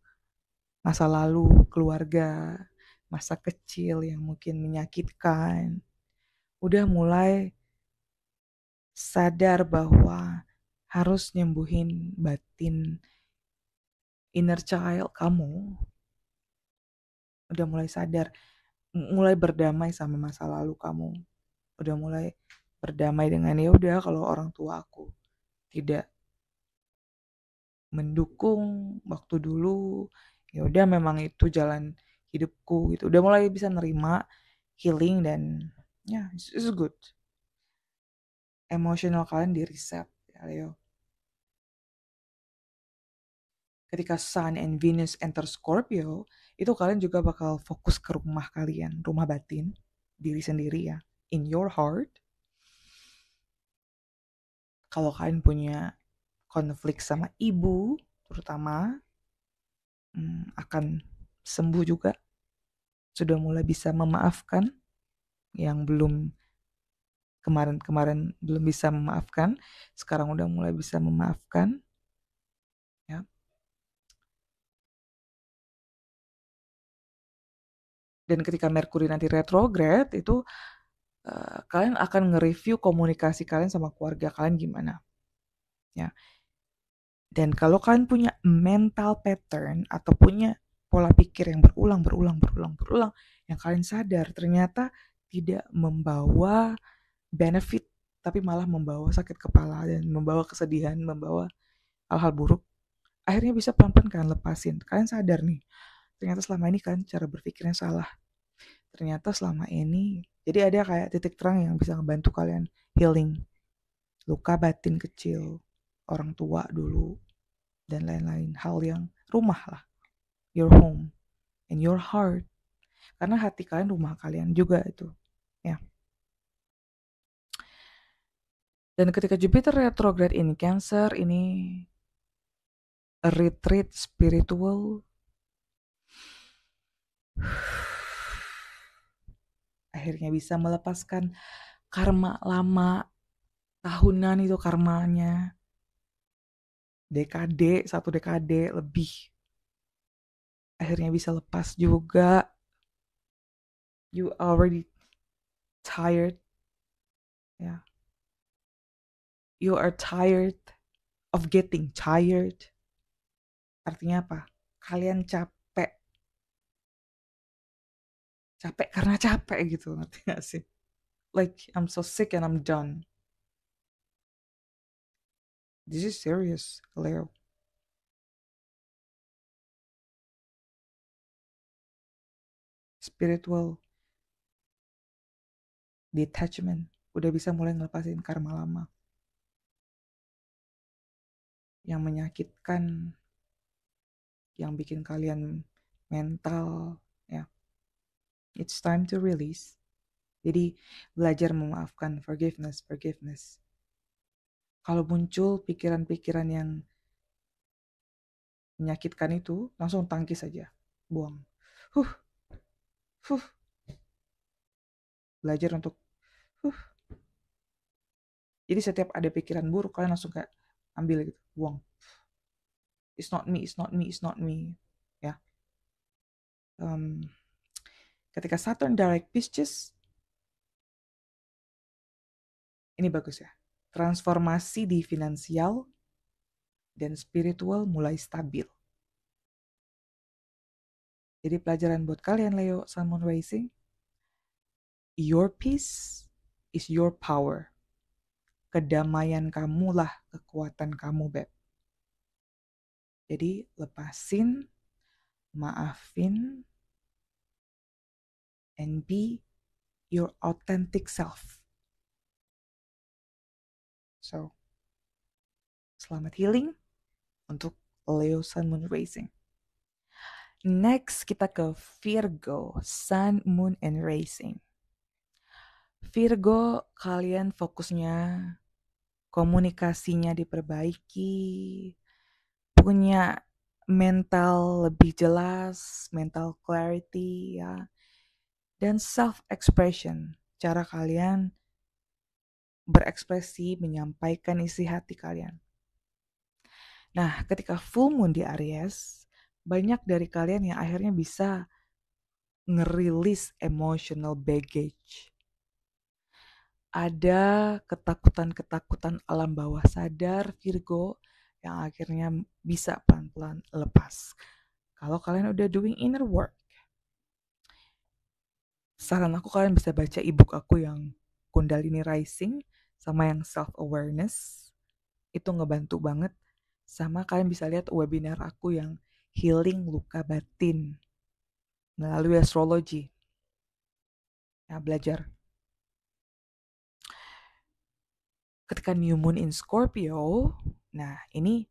masa lalu keluarga, masa kecil yang mungkin menyakitkan. Udah mulai sadar bahwa harus nyembuhin batin inner child kamu. Udah mulai sadar, mulai berdamai sama masa lalu kamu. Udah mulai berdamai dengan ya udah kalau orang tua aku tidak mendukung waktu dulu, ya udah memang itu jalan hidupku gitu. Udah mulai bisa nerima healing dan ya it's good. Emosional kalian di reset ya Leo. Ketika Sun and Venus enter Scorpio, itu kalian juga bakal fokus ke rumah kalian, rumah batin, diri sendiri ya, in your heart. Kalau kalian punya konflik sama ibu, terutama, akan sembuh juga. Sudah mulai bisa memaafkan yang kemarin belum bisa memaafkan, sekarang udah mulai bisa memaafkan. Ya. Dan ketika Merkuri nanti retrograde itu kalian akan nge-review komunikasi kalian sama keluarga kalian gimana. Ya. Dan kalau kalian punya mental pattern atau punya pola pikir yang berulang yang kalian sadar ternyata tidak membawa benefit tapi malah membawa sakit kepala dan membawa kesedihan, membawa hal-hal buruk, akhirnya bisa pelan-pelan kalian lepasin. Kalian sadar nih, ternyata selama ini kan cara berpikirnya salah. Ternyata selama ini, jadi ada kayak titik terang yang bisa ngebantu kalian healing luka batin kecil, orang tua dulu, dan lain-lain. Hal yang rumah lah, your home and your heart. Karena hati kalian rumah kalian juga itu. Ya. Dan ketika Jupiter retrograde in Cancer, ini a retreat spiritual. Akhirnya bisa melepaskan karma lama, tahunan itu karmanya. Satu dekade lebih. Akhirnya bisa lepas juga. You already tired. Ya. You are tired of getting tired. Artinya apa? Kalian capek. Capek karena capek gitu, ngerti gak sih? Like, I'm so sick and I'm done. This is serious, Leo. Spiritual detachment. Udah bisa mulai ngelepasin karma lama. Yang menyakitkan, yang bikin kalian mental, ya. It's time to release. Jadi belajar memaafkan, forgiveness. Kalau muncul pikiran-pikiran yang menyakitkan itu, langsung tangkis saja, buang. Huh, huh. Belajar untuk huh. Jadi setiap ada pikiran buruk, kalian langsung kayak ambil gitu, buang. It's not me, it's not me, it's not me. Ya. Um, Ketika Saturn direct Pisces, ini bagus ya. Transformasi di finansial dan spiritual mulai stabil. Jadi pelajaran buat kalian Leo Sun Moon Rising, your peace is your power. Kedamaian kamulah kekuatan kamu, Beb. Jadi lepasin, maafin, and be your authentic self. So, selamat healing untuk Leo Sun Moon Rising. Next kita ke Virgo Sun Moon and Rising. Virgo, kalian fokusnya komunikasinya diperbaiki, punya mental lebih jelas, mental clarity ya, dan self expression, cara kalian berekspresi, menyampaikan isi hati kalian. Nah, ketika full moon di Aries, banyak dari kalian yang akhirnya bisa ngerilis emotional baggage. Ada ketakutan-ketakutan alam bawah sadar Virgo yang akhirnya bisa pelan-pelan lepas. Kalau kalian udah doing inner work, saran aku kalian bisa baca ebook aku yang Kundalini Rising sama yang Self Awareness. Itu ngebantu banget. Sama kalian bisa lihat webinar aku yang Healing Luka Batin melalui astrologi. Ya, belajar. Ketika new moon in Scorpio, nah ini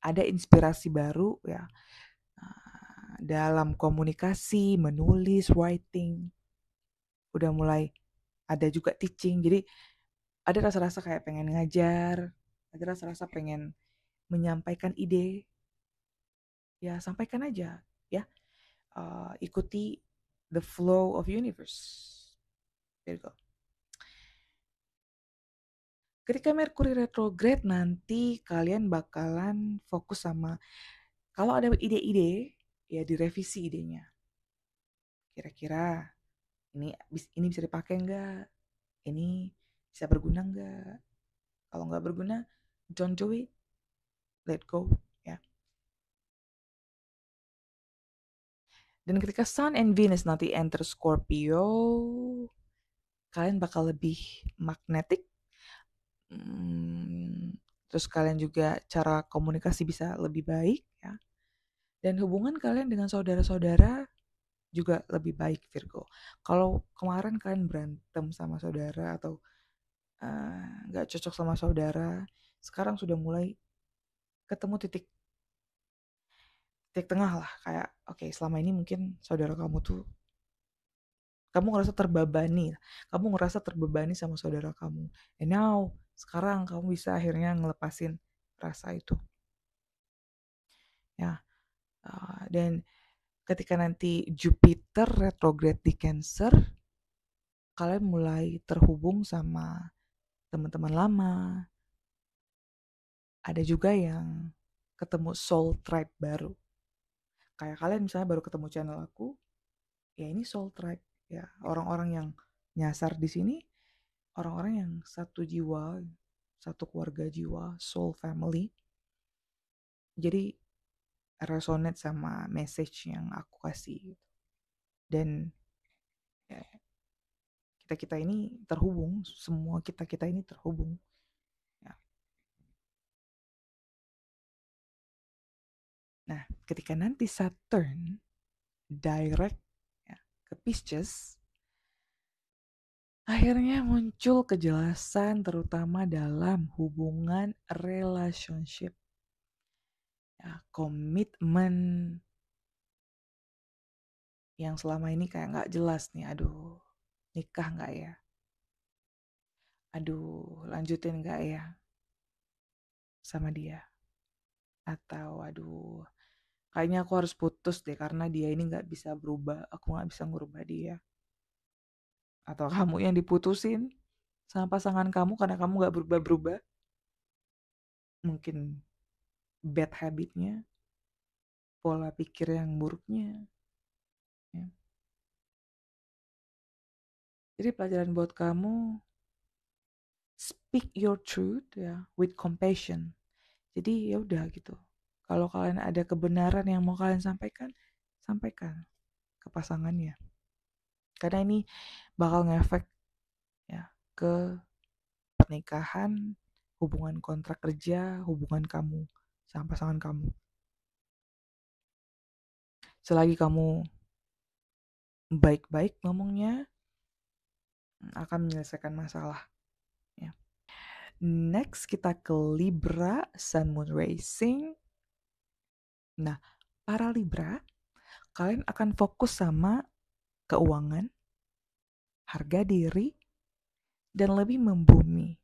ada inspirasi baru ya dalam komunikasi, menulis, writing. Udah mulai ada juga teaching. Jadi ada rasa-rasa kayak pengen ngajar, ada rasa-rasa pengen menyampaikan ide. Ya sampaikan aja ya. Ikuti the flow of universe. There you go. Ketika Mercury retrograde nanti kalian bakalan fokus sama kalau ada ide-ide ya direvisi idenya. Kira-kira ini bisa dipakai nggak? Ini bisa berguna nggak? Kalau nggak berguna, don't do it, let go ya. Dan ketika Sun and Venus nanti enter Scorpio, kalian bakal lebih magnetic. Terus kalian juga cara komunikasi bisa lebih baik ya. Dan hubungan kalian dengan saudara-saudara juga lebih baik Virgo. Kalau kemarin kalian berantem sama saudara atau nggak cocok sama saudara, sekarang sudah mulai ketemu titik tengah lah. Kayak oke, selama ini mungkin saudara kamu tuh kamu ngerasa terbebani sama saudara kamu. And now sekarang kamu bisa akhirnya ngelepasin rasa itu ya. Dan ketika nanti Jupiter retrograde di Cancer, kalian mulai terhubung sama teman-teman lama. Ada juga yang ketemu soul tribe baru. Kayak kalian misalnya baru ketemu channel aku, ya ini soul tribe ya, orang-orang yang nyasar di sini, orang-orang yang satu jiwa, satu keluarga jiwa, soul family. Jadi resonate sama message yang aku kasih. Dan ya, kita ini terhubung, semua kita ini terhubung. Ya. Nah, ketika nanti Saturn direct ya, ke Pisces, akhirnya muncul kejelasan terutama dalam hubungan relationship. Ya, komitmen yang selama ini kayak nggak jelas nih, aduh nikah nggak ya, aduh lanjutin nggak ya sama dia, atau aduh kayaknya aku harus putus deh karena dia ini nggak bisa berubah, aku nggak bisa ngubah dia, atau kamu yang diputusin sama pasangan kamu karena kamu nggak berubah-berubah, mungkin bad habitnya, pola pikir yang buruknya, ya. Jadi pelajaran buat kamu, speak your truth ya with compassion. Jadi ya udah gitu. Kalau kalian ada kebenaran yang mau kalian sampaikan, sampaikan ke pasangannya. Karena ini bakal ngefek ya ke pernikahan, hubungan kontrak kerja, hubungan kamu sama pasangan kamu. Selagi kamu baik-baik ngomongnya, akan menyelesaikan masalah. Ya. Next kita ke Libra, Sun Moon Racing. Nah, para Libra, kalian akan fokus sama keuangan, harga diri, dan lebih membumi.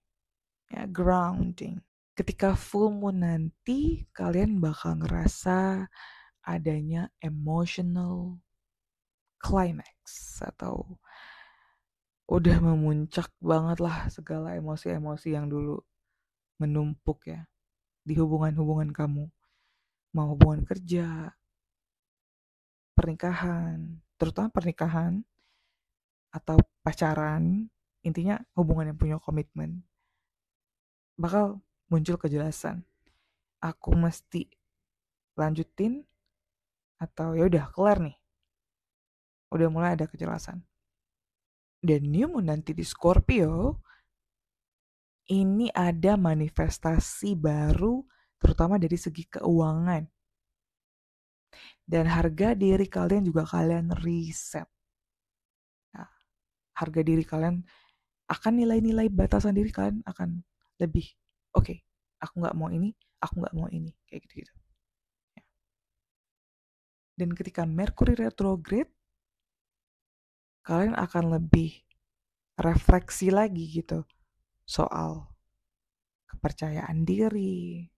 Ya, grounding. Ketika full moon nanti, kalian bakal ngerasa adanya emotional climax atau udah memuncak banget lah segala emosi-emosi yang dulu menumpuk ya di hubungan-hubungan kamu. Mau hubungan kerja, pernikahan, terutama pernikahan atau pacaran, intinya hubungan yang punya komitmen, bakal muncul kejelasan. Aku mesti lanjutin atau ya udah kelar nih. Udah mulai ada kejelasan. Dan new moon nanti di Scorpio, ini ada manifestasi baru terutama dari segi keuangan. Dan harga diri kalian juga kalian reset. Nah, harga diri kalian akan nilai-nilai batasan diri kalian akan lebih oke, aku nggak mau ini, aku nggak mau ini, kayak gitu-gitu. Dan ketika Mercury retrograde, kalian akan lebih refleksi lagi gitu soal kepercayaan diri,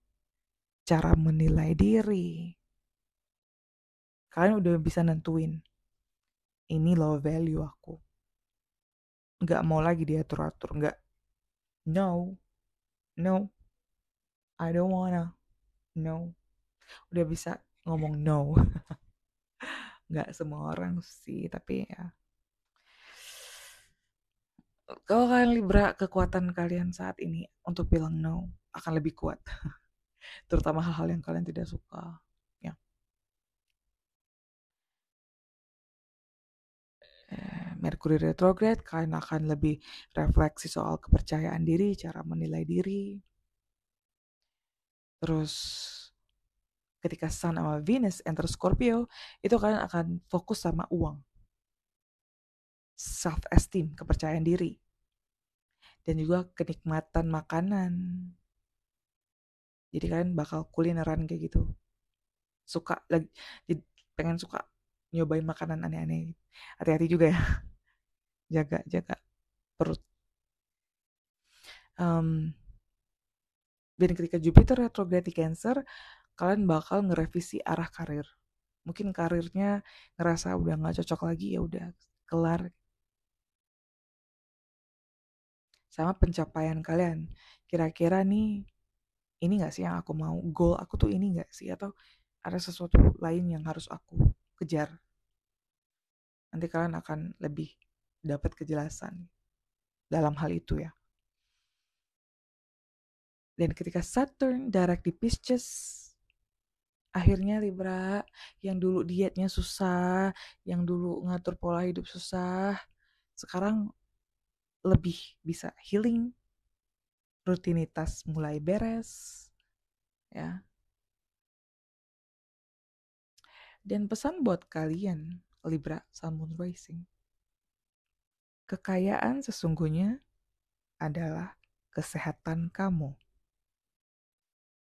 cara menilai diri. Kalian udah bisa nentuin, ini low value aku. Nggak mau lagi diatur-atur, nggak. No, no, I don't wanna, no. Udah bisa ngomong no. Nggak semua orang sih, tapi ya. Kalau kalian Libra, kekuatan kalian saat ini untuk bilang no akan lebih kuat. Terutama hal-hal yang kalian tidak suka. Ya. Mercury retrograde, kalian akan lebih refleksi soal kepercayaan diri, cara menilai diri. Terus ketika Sun sama Venus enter Scorpio, itu kalian akan fokus sama uang, self esteem, kepercayaan diri, dan juga kenikmatan makanan. Jadi kalian bakal kulineran kayak gitu, suka lagi, pengen suka nyobain makanan aneh-aneh. Hati-hati juga ya, jaga perut. Dan ketika Jupiter retrograde di Cancer, kalian bakal ngerevisi arah karir. Mungkin karirnya ngerasa udah nggak cocok lagi, ya udah kelar. Sama pencapaian kalian, kira-kira nih ini nggak sih yang aku mau, goal aku tuh ini nggak sih, atau ada sesuatu lain yang harus aku kejar. Nanti kalian akan lebih dapat kejelasan dalam hal itu ya. Dan ketika Saturn direct di Pisces, Akhirnya Libra, yang dulu dietnya susah, yang dulu ngatur pola hidup susah, sekarang lebih bisa healing, rutinitas mulai beres, ya. Dan pesan buat kalian, Libra Sun Moon Rising, kekayaan sesungguhnya adalah kesehatan kamu.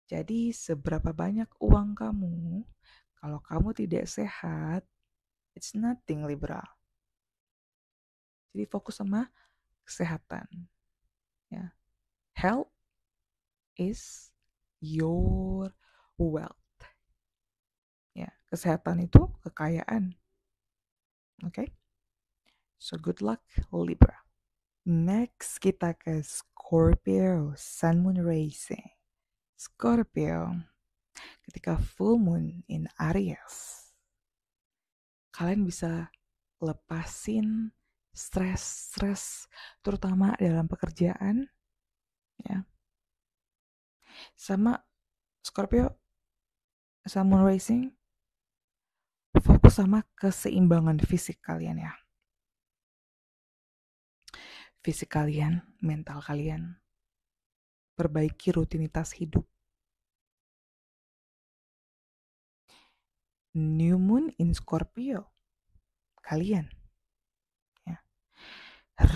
Jadi seberapa banyak uang kamu, kalau kamu tidak sehat, it's nothing Libra. Jadi fokus sama kesehatan. Ya. Health is your wealth. Ya, kesehatan itu kekayaan. Oke? Okay? So good luck Libra. Next kita ke Scorpio, Sun Moon Rising. Scorpio, ketika full moon in Aries, kalian bisa lepasin stres terutama dalam pekerjaan, ya. Sama Scorpio, Sun Moon Rising, fokus sama keseimbangan fisik kalian, ya. Fisik kalian, mental kalian, perbaiki rutinitas hidup. New Moon in Scorpio, kalian, ya.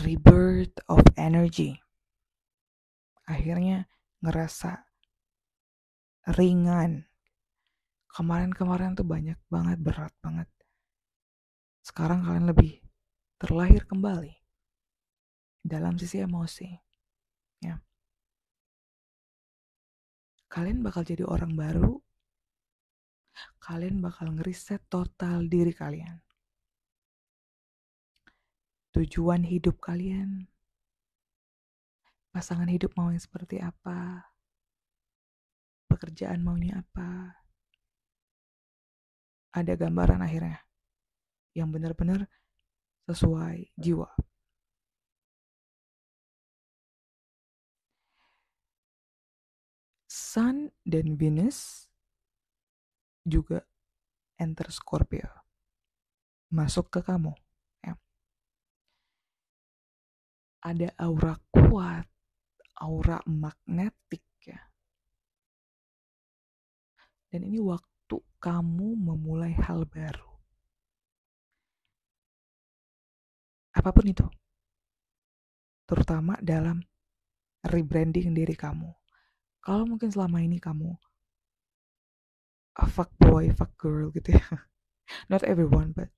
Rebirth of energy. Akhirnya ngerasa ringan. Kemarin-kemarin tuh banyak banget, berat banget. Sekarang kalian lebih terlahir kembali dalam sisi emosi, ya. Kalian bakal jadi orang baru. Kalian bakal ngeriset total diri kalian. Tujuan hidup kalian, pasangan hidup mau yang seperti apa, pekerjaan maunya apa. Ada gambaran akhirnya yang benar-benar sesuai jiwa. Sun dan Venus juga enter Scorpio, masuk ke kamu, ya. Ada aura kuat, aura magnetik, ya. Dan ini waktu kamu memulai hal baru. Apapun itu. Terutama dalam rebranding diri kamu. Kalau mungkin selama ini kamu fuck boy, fuck girl gitu ya. Not everyone, but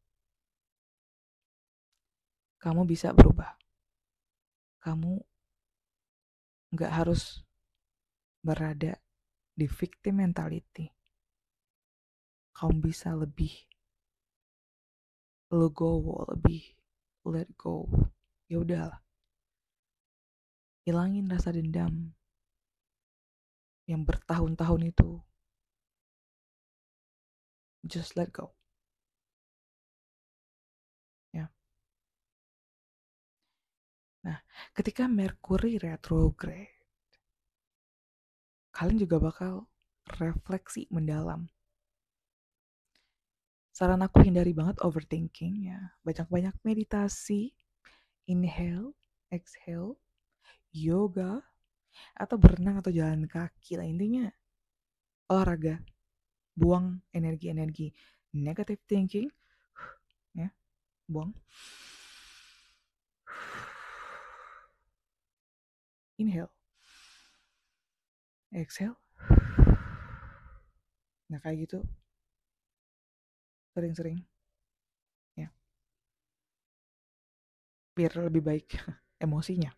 kamu bisa berubah. Kamu nggak harus berada di victim mentality. Kamu bisa lebih legowo, lebih let go. Ya udahlah. Hilangin rasa dendam yang bertahun-tahun itu. Just let go. Ya. Nah, ketika Mercury retrograde, kalian juga bakal refleksi mendalam. Saran aku hindari banget overthinking, ya. Banyak-banyak meditasi, inhale, exhale, yoga, atau berenang atau jalan kaki lah. Intinya olahraga, buang energi-energi negative thinking, ya, buang. Inhale, exhale. Nah kayak gitu sering-sering, ya, biar lebih baik emosinya.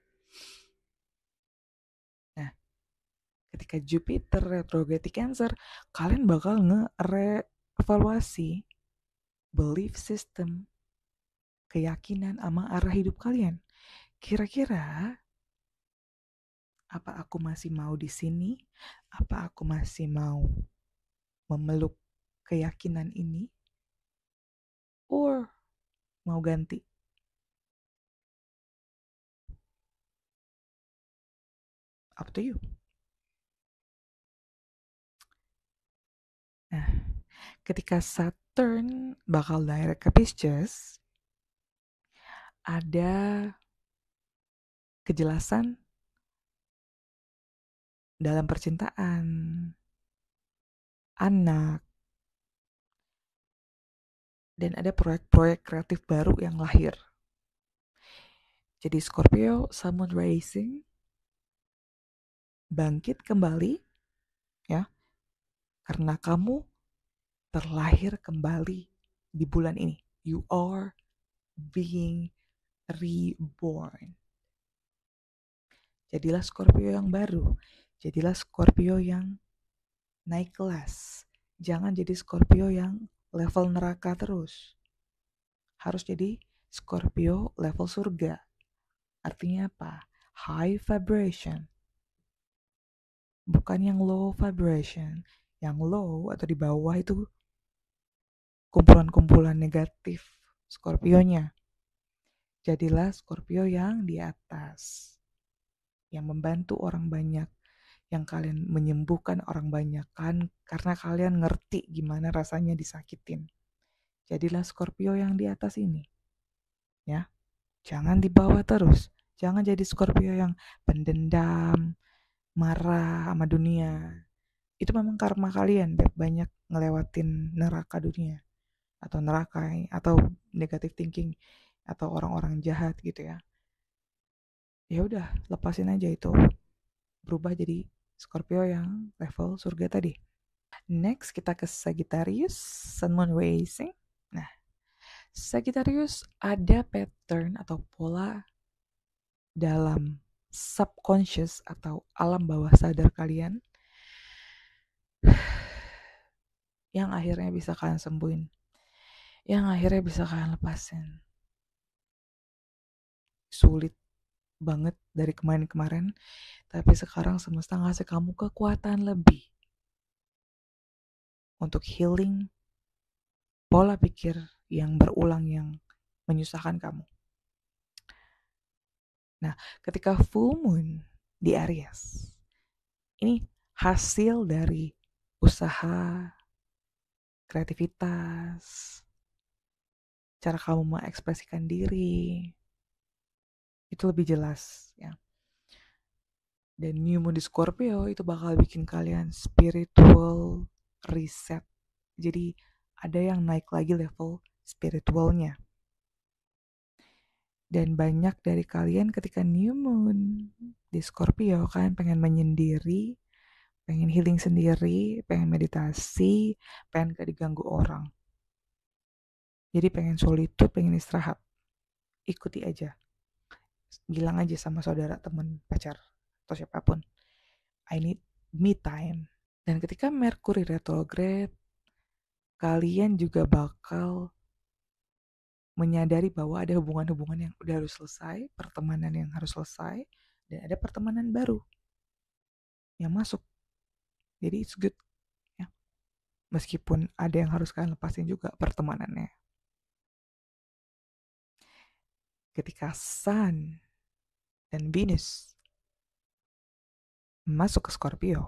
Nah, ketika Jupiter retrograde di Cancer, kalian bakal nge-reevaluasi belief system, keyakinan sama arah hidup kalian. Kira-kira apa aku masih mau di sini? Apa aku masih mau memeluk keyakinan ini? Or mau ganti? Up to you. Nah, ketika Saturn bakal direct ke Pisces, ada kejelasan dalam percintaan, anak, dan ada proyek-proyek kreatif baru yang lahir. Jadi Scorpio, Sun Moon Rising, bangkit kembali, ya, karena kamu terlahir kembali di bulan ini. You are being reborn. Jadilah Scorpio yang baru. Jadilah Scorpio yang naik kelas. Jangan jadi Scorpio yang level neraka terus. Harus jadi Scorpio level surga. Artinya apa? High vibration. Bukan yang low vibration. Yang low atau di bawah itu kumpulan-kumpulan negatif Scorpio-nya. Jadilah Scorpio yang di atas. Yang membantu orang banyak. Yang kalian menyembuhkan orang banyak kan. Karena kalian ngerti gimana rasanya disakitin. Jadilah Scorpio yang di atas ini. Ya. Jangan dibawa terus. Jangan jadi Scorpio yang pendendam, marah sama dunia. Itu memang karma kalian, banyak ngelewatin neraka dunia atau neraka atau negative thinking atau orang-orang jahat gitu ya. Ya udah, lepasin aja itu. Berubah jadi Scorpio yang level surga tadi. Next kita ke Sagittarius, Sun Moon Rising. Nah, Sagittarius ada pattern atau pola dalam subconscious atau alam bawah sadar kalian yang akhirnya bisa kalian sembuhin, yang akhirnya bisa kalian lepasin. Sulit banget dari kemarin-kemarin, tapi sekarang semesta ngasih kamu kekuatan lebih untuk healing pola pikir yang berulang yang menyusahkan kamu. Nah, ketika full moon di Aries, ini hasil dari usaha, kreativitas, cara kamu mengekspresikan diri, itu lebih jelas ya. Dan new moon di Scorpio itu bakal bikin kalian spiritual reset. Jadi ada yang naik lagi level spiritualnya. Dan banyak dari kalian ketika new moon di Scorpio kalian pengen menyendiri, pengen healing sendiri, pengen meditasi, pengen gak diganggu orang. Jadi pengen solitude, pengen istirahat. Ikuti aja. Bilang aja sama saudara, teman, pacar, atau siapapun. I need me time. Dan ketika Mercury retrograde, kalian juga bakal menyadari bahwa ada hubungan-hubungan yang udah harus selesai, pertemanan yang harus selesai, dan ada pertemanan baru yang masuk. Jadi it's good. Ya. Meskipun ada yang harus kalian lepasin juga pertemanannya. Ketika Sun dan Venus masuk ke Scorpio,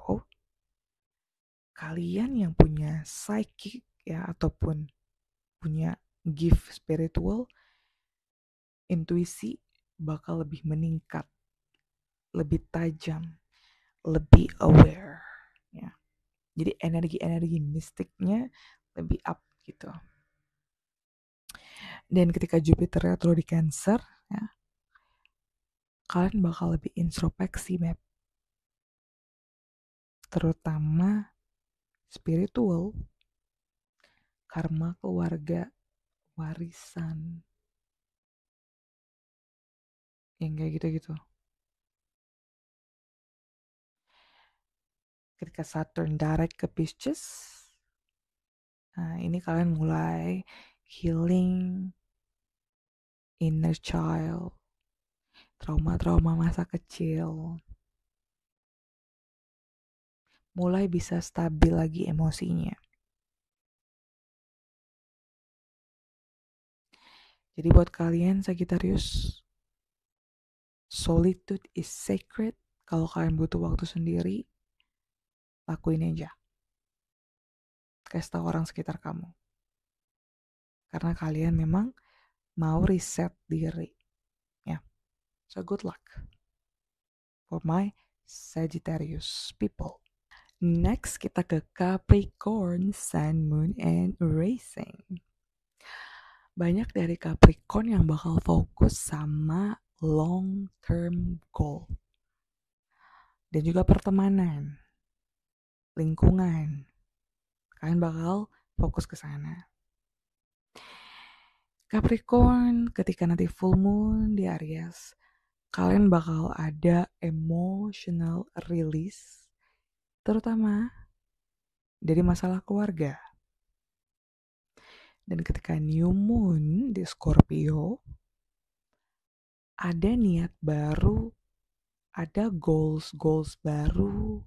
kalian yang punya psychic ya ataupun punya gift spiritual, intuisi bakal lebih meningkat, lebih tajam, lebih aware ya. Jadi energi-energi mistiknya lebih up gitu. Dan ketika Jupiter retro di Cancer ya, kalian bakal lebih introspeksi, Map. Terutama spiritual, karma keluarga, warisan, yang kayak gitu-gitu. Ketika Saturn direct ke Pisces, nah ini kalian mulai healing inner child, trauma-trauma masa kecil, mulai bisa stabil lagi emosinya. Jadi buat kalian Sagittarius, solitude is sacred. Kalau kalian butuh waktu sendiri, lakuin aja. kasih tahu orang sekitar kamu. Karena kalian memang mau reset diri. Ya. So good luck for my Sagittarius people. Next kita ke Capricorn, Sun, Moon, and Rising. Banyak dari Capricorn yang bakal fokus sama long term goal. Dan juga pertemanan, lingkungan. Kalian bakal fokus ke sana. Capricorn, ketika nanti full moon di Aries, kalian bakal ada emotional release, terutama dari masalah keluarga. Dan ketika new moon di Scorpio, ada niat baru, ada goals baru,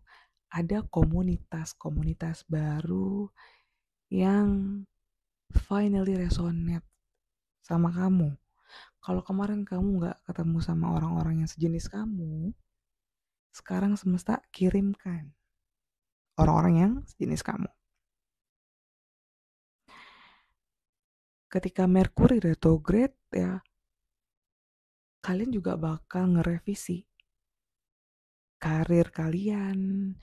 ada komunitas baru yang finally resonate sama kamu. Kalau kemarin kamu gak ketemu sama orang-orang yang sejenis kamu, sekarang semesta kirimkan orang-orang yang sejenis kamu. Ketika Merkuri retrograde ya, kalian juga bakal ngerevisi karir kalian,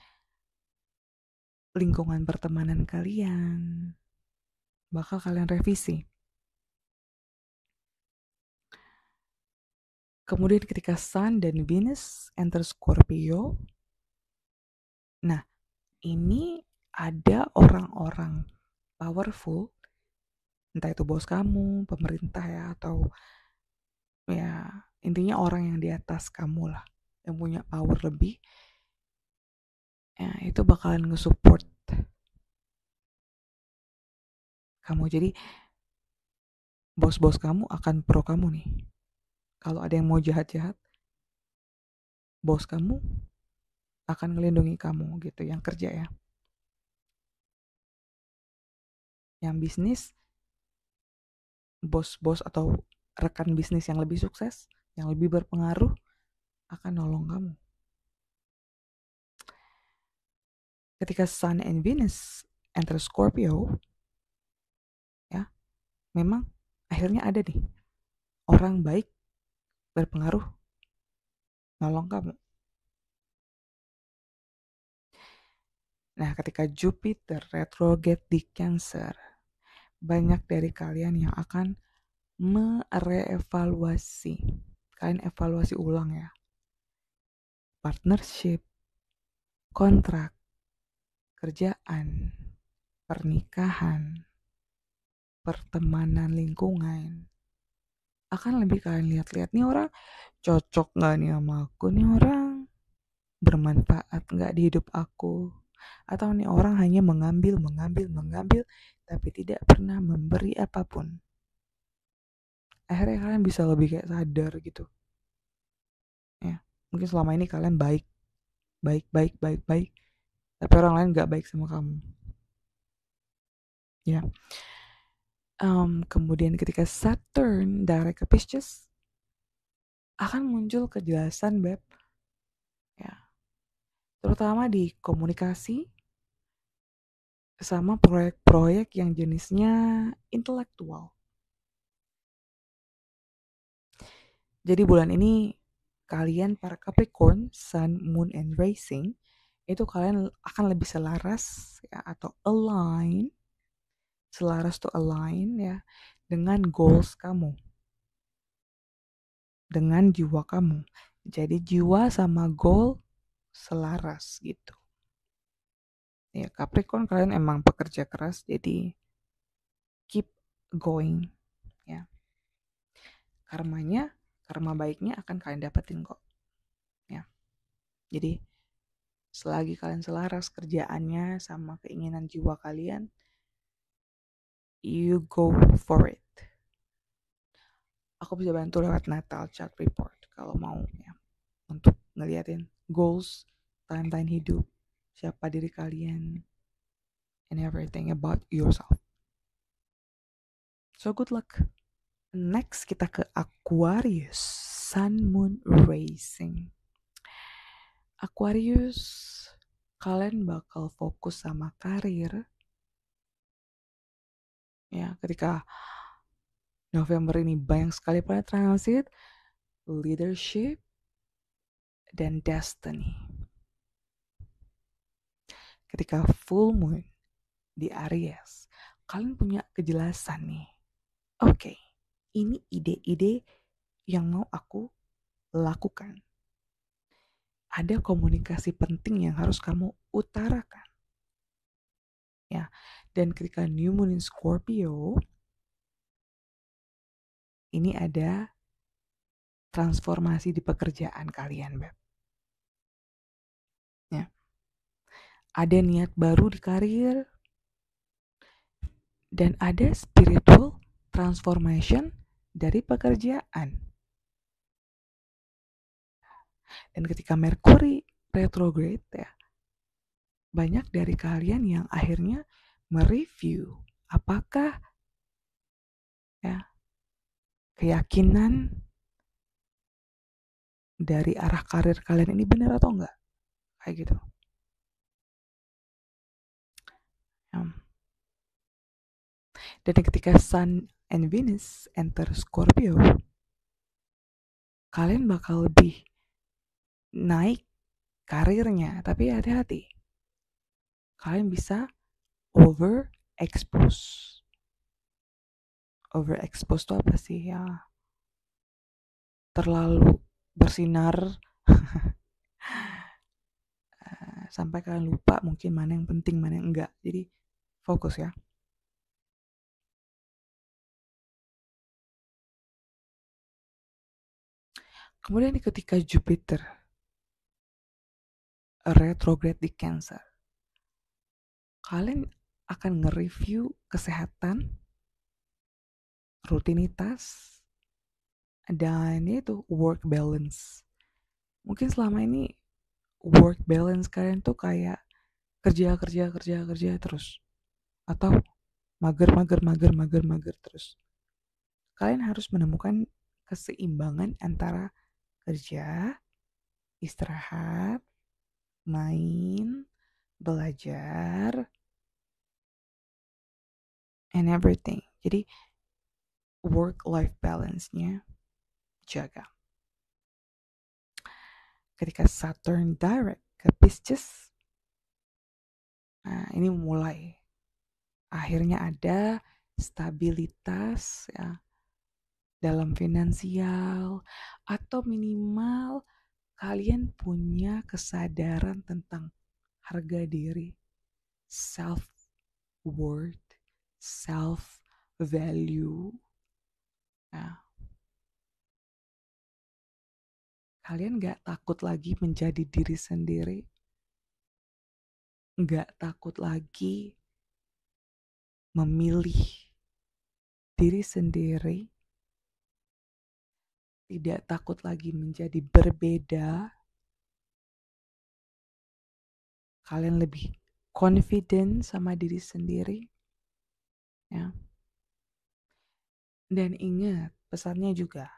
lingkungan pertemanan kalian, bakal kalian revisi. Kemudian ketika Sun dan Venus enter Scorpio, nah ini ada orang-orang powerful, entah itu bos kamu, pemerintah ya, atau ya intinya orang yang di atas kamu lah, yang punya power lebih, ya itu bakalan nge-support kamu. Jadi bos-bos kamu akan pro kamu nih. Kalau ada yang mau jahat-jahat, bos kamu akan ngelindungi kamu gitu, yang kerja ya. Yang bisnis, bos-bos atau rekan bisnis yang lebih sukses, yang lebih berpengaruh, akan nolong kamu. Ketika Sun and Venus enter Scorpio, ya, memang akhirnya ada nih orang baik berpengaruh nolong kamu. Nah, ketika Jupiter retrograde di Cancer, banyak dari kalian yang akan merevaluasi. Kalian evaluasi ulang ya. Partnership, kontrak, kerjaan, pernikahan, pertemanan lingkungan. Akan lebih kalian lihat-lihat nih orang cocok gak nih sama aku, nih orang bermanfaat gak di hidup aku, atau nih orang hanya mengambil tapi tidak pernah memberi apapun. Akhirnya kalian bisa lebih kayak sadar gitu ya. Mungkin selama ini kalian baik, tapi orang lain gak baik sama kamu ya. Kemudian ketika Saturn direct ke Pisces, akan muncul kejelasan beb ya, terutama di komunikasi sama proyek-proyek yang jenisnya intelektual. Jadi bulan ini kalian para Capricorn, Sun, Moon, and Rising, itu kalian akan lebih selaras ya, atau align. Selaras tuh align ya dengan goals kamu, dengan jiwa kamu. Jadi jiwa sama goal selaras gitu. Ya, Capricorn kalian emang pekerja keras, jadi keep going ya. Karma baiknya akan kalian dapetin kok ya. Jadi selagi kalian selaras kerjaannya sama keinginan jiwa kalian, you go for it. Aku bisa bantu lewat Natal chart report kalau mau ya, untuk ngeliatin goals, timeline hidup, siapa diri kalian, and everything about yourself. So good luck. Next kita ke Aquarius, Sun, Moon, Rising. Aquarius, kalian bakal fokus sama karir, Ya, ketika November ini banyak sekali planet transit, leadership dan destiny. Ketika full moon di Aries, kalian punya kejelasan nih. Oke, ini ide-ide yang mau aku lakukan. Ada komunikasi penting yang harus kamu utarakan. Ya, dan ketika new moon in Scorpio, ini ada transformasi di pekerjaan kalian, Beb. Ya. Ada niat baru di karir dan ada spiritual transformation dari pekerjaan. Dan ketika Mercury retrograde ya, banyak dari kalian yang akhirnya mereview apakah ya keyakinan dari arah karir kalian ini benar atau enggak, kayak gitu. Ya. Dan ketika Sun and Venus enter Scorpio, kalian bakal lebih naik karirnya, tapi hati-hati. Kalian bisa overexpose. Overexpose itu apa sih ya? Terlalu bersinar sampai kalian lupa mungkin mana yang penting, mana yang enggak. Jadi fokus ya. Kemudian ketika Jupiter retrograde di Cancer, kalian akan nge-review kesehatan, rutinitas, dan itu work balance. Mungkin selama ini work balance kalian tuh kayak kerja terus, atau mager terus. Kalian harus menemukan keseimbangan antara kerja, istirahat, main, belajar, and everything. Jadi work-life balance-nya jaga. Ketika Saturn direct ke Pisces, nah ini mulai. Akhirnya ada stabilitas ya dalam finansial, atau minimal kalian punya kesadaran tentang harga diri, self worth, self value. Nah, kalian gak takut lagi menjadi diri sendiri, gak takut lagi memilih diri sendiri, tidak takut lagi menjadi berbeda. Kalian lebih confident sama diri sendiri ya. Dan ingat pesannya juga,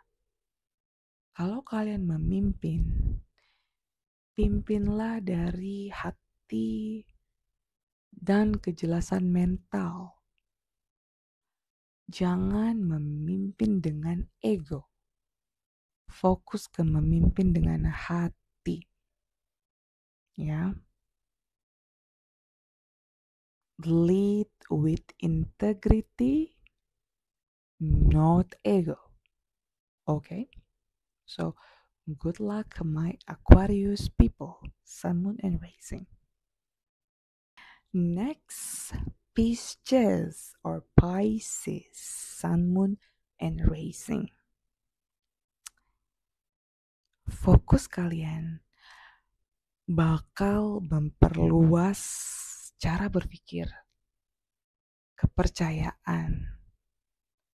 kalau kalian memimpin, pimpinlah dari hati dan kejelasan mental. Jangan memimpin dengan ego. Fokus ke memimpin dengan hati. Ya. Lead with integrity, not ego. Okay? So, good luck my Aquarius people, Sun, Moon, and Rising. Next, Pisces or Pisces, Sun, Moon, and Rising. Fokus kalian bakal memperluas cara berpikir, kepercayaan,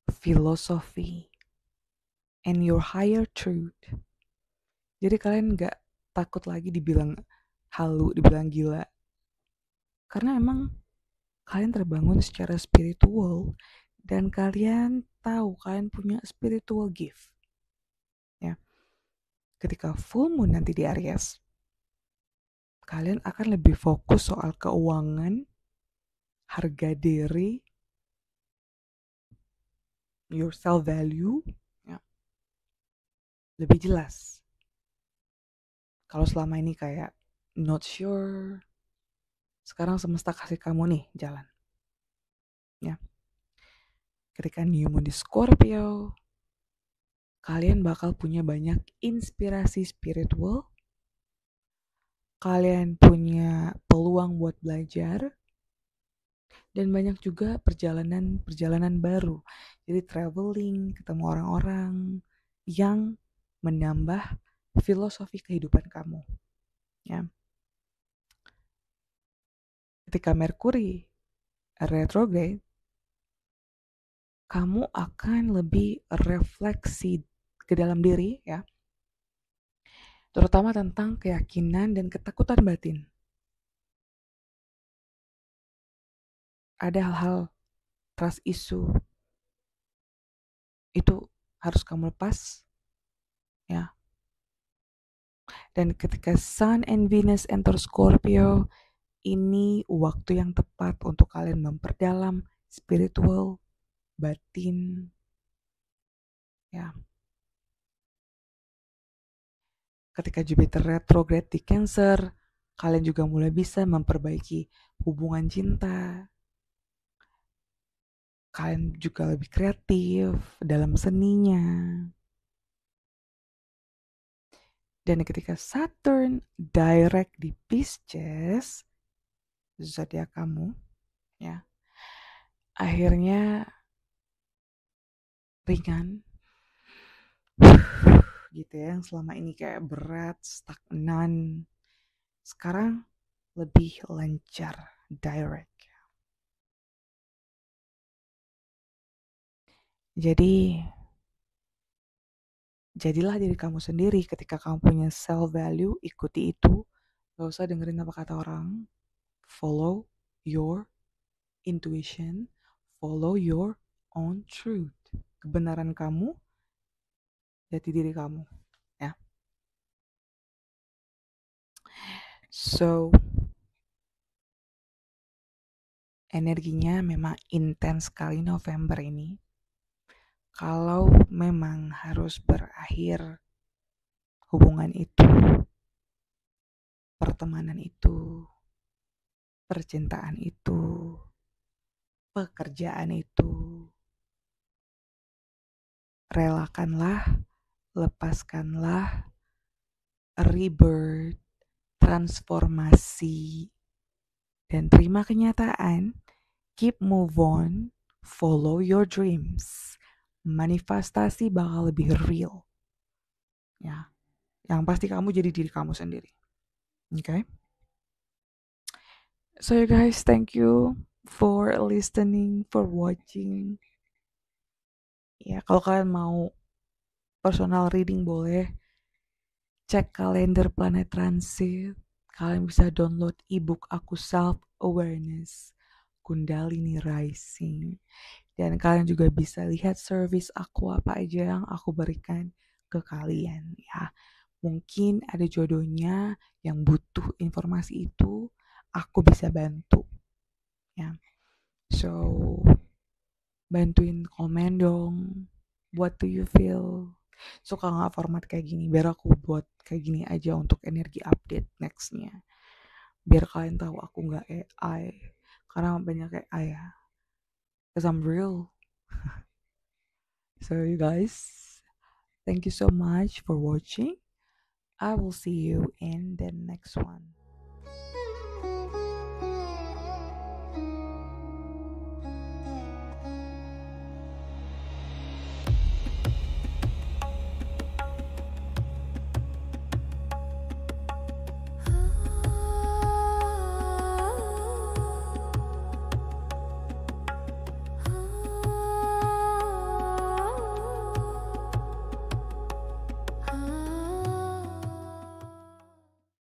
filosofi, and your higher truth. Jadi kalian gak takut lagi dibilang halu, dibilang gila. Karena emang kalian terbangun secara spiritual dan kalian tahu kalian punya spiritual gift. Ya. Ketika full moon nanti di Aries, kalian akan lebih fokus soal keuangan, harga diri, your self value, ya, lebih jelas. Kalau selama ini kayak not sure, sekarang semesta kasih kamu nih jalan. Ya, ketika new moon di Scorpio, kalian bakal punya banyak inspirasi spiritual, kalian punya peluang buat belajar, dan banyak juga perjalanan baru. Jadi traveling, ketemu orang-orang yang menambah filosofi kehidupan kamu. Ya. Ketika Merkuri retrograde, kamu akan lebih refleksi ke dalam diri, ya, terutama tentang keyakinan dan ketakutan batin. Ada hal-hal trust issue itu harus kamu lepas, ya. Dan ketika Sun and Venus enter Scorpio, ini waktu yang tepat untuk kalian memperdalam spiritual, batin, ya. Ketika Jupiter retrograde di Cancer, kalian juga mulai bisa memperbaiki hubungan cinta. Kalian juga lebih kreatif dalam seninya. Dan ketika Saturn direct di Pisces, zodiak kamu, ya, akhirnya ringan, gitu ya, yang selama ini kayak berat, stagnan, sekarang lebih lancar, direct. Jadi, jadilah diri kamu sendiri. Ketika kamu punya self value, ikuti itu. Gak usah dengerin apa kata orang. Follow your intuition. Follow your own truth. Kebenaran kamu, jati diri kamu. Ya. So, energinya memang intens sekali November ini. Kalau memang harus berakhir hubungan itu, pertemanan itu, percintaan itu, pekerjaan itu, relakanlah, lepaskanlah, rebirth, transformasi, dan terima kenyataan, keep move on, follow your dreams. Manifestasi bakal lebih real. Ya, yang pasti kamu jadi diri kamu sendiri. Okay? So you guys, thank you for listening, for watching. Ya, kalau kalian mau personal reading boleh cek kalender planet transit. Kalian bisa download ebook aku Self Awareness Kundalini Rising. Dan kalian juga bisa lihat service aku apa aja yang aku berikan ke kalian, ya. Mungkin ada jodohnya yang butuh informasi itu, aku bisa bantu, ya. So, bantuin komen dong. What do you feel? Suka gak format kayak gini? Biar aku buat kayak gini aja untuk energi update nextnya. Biar kalian tahu aku gak AI. Karena banyak AI ya. Cause I'm real. So you guys, thank you so much for watching. I will see you in the next one.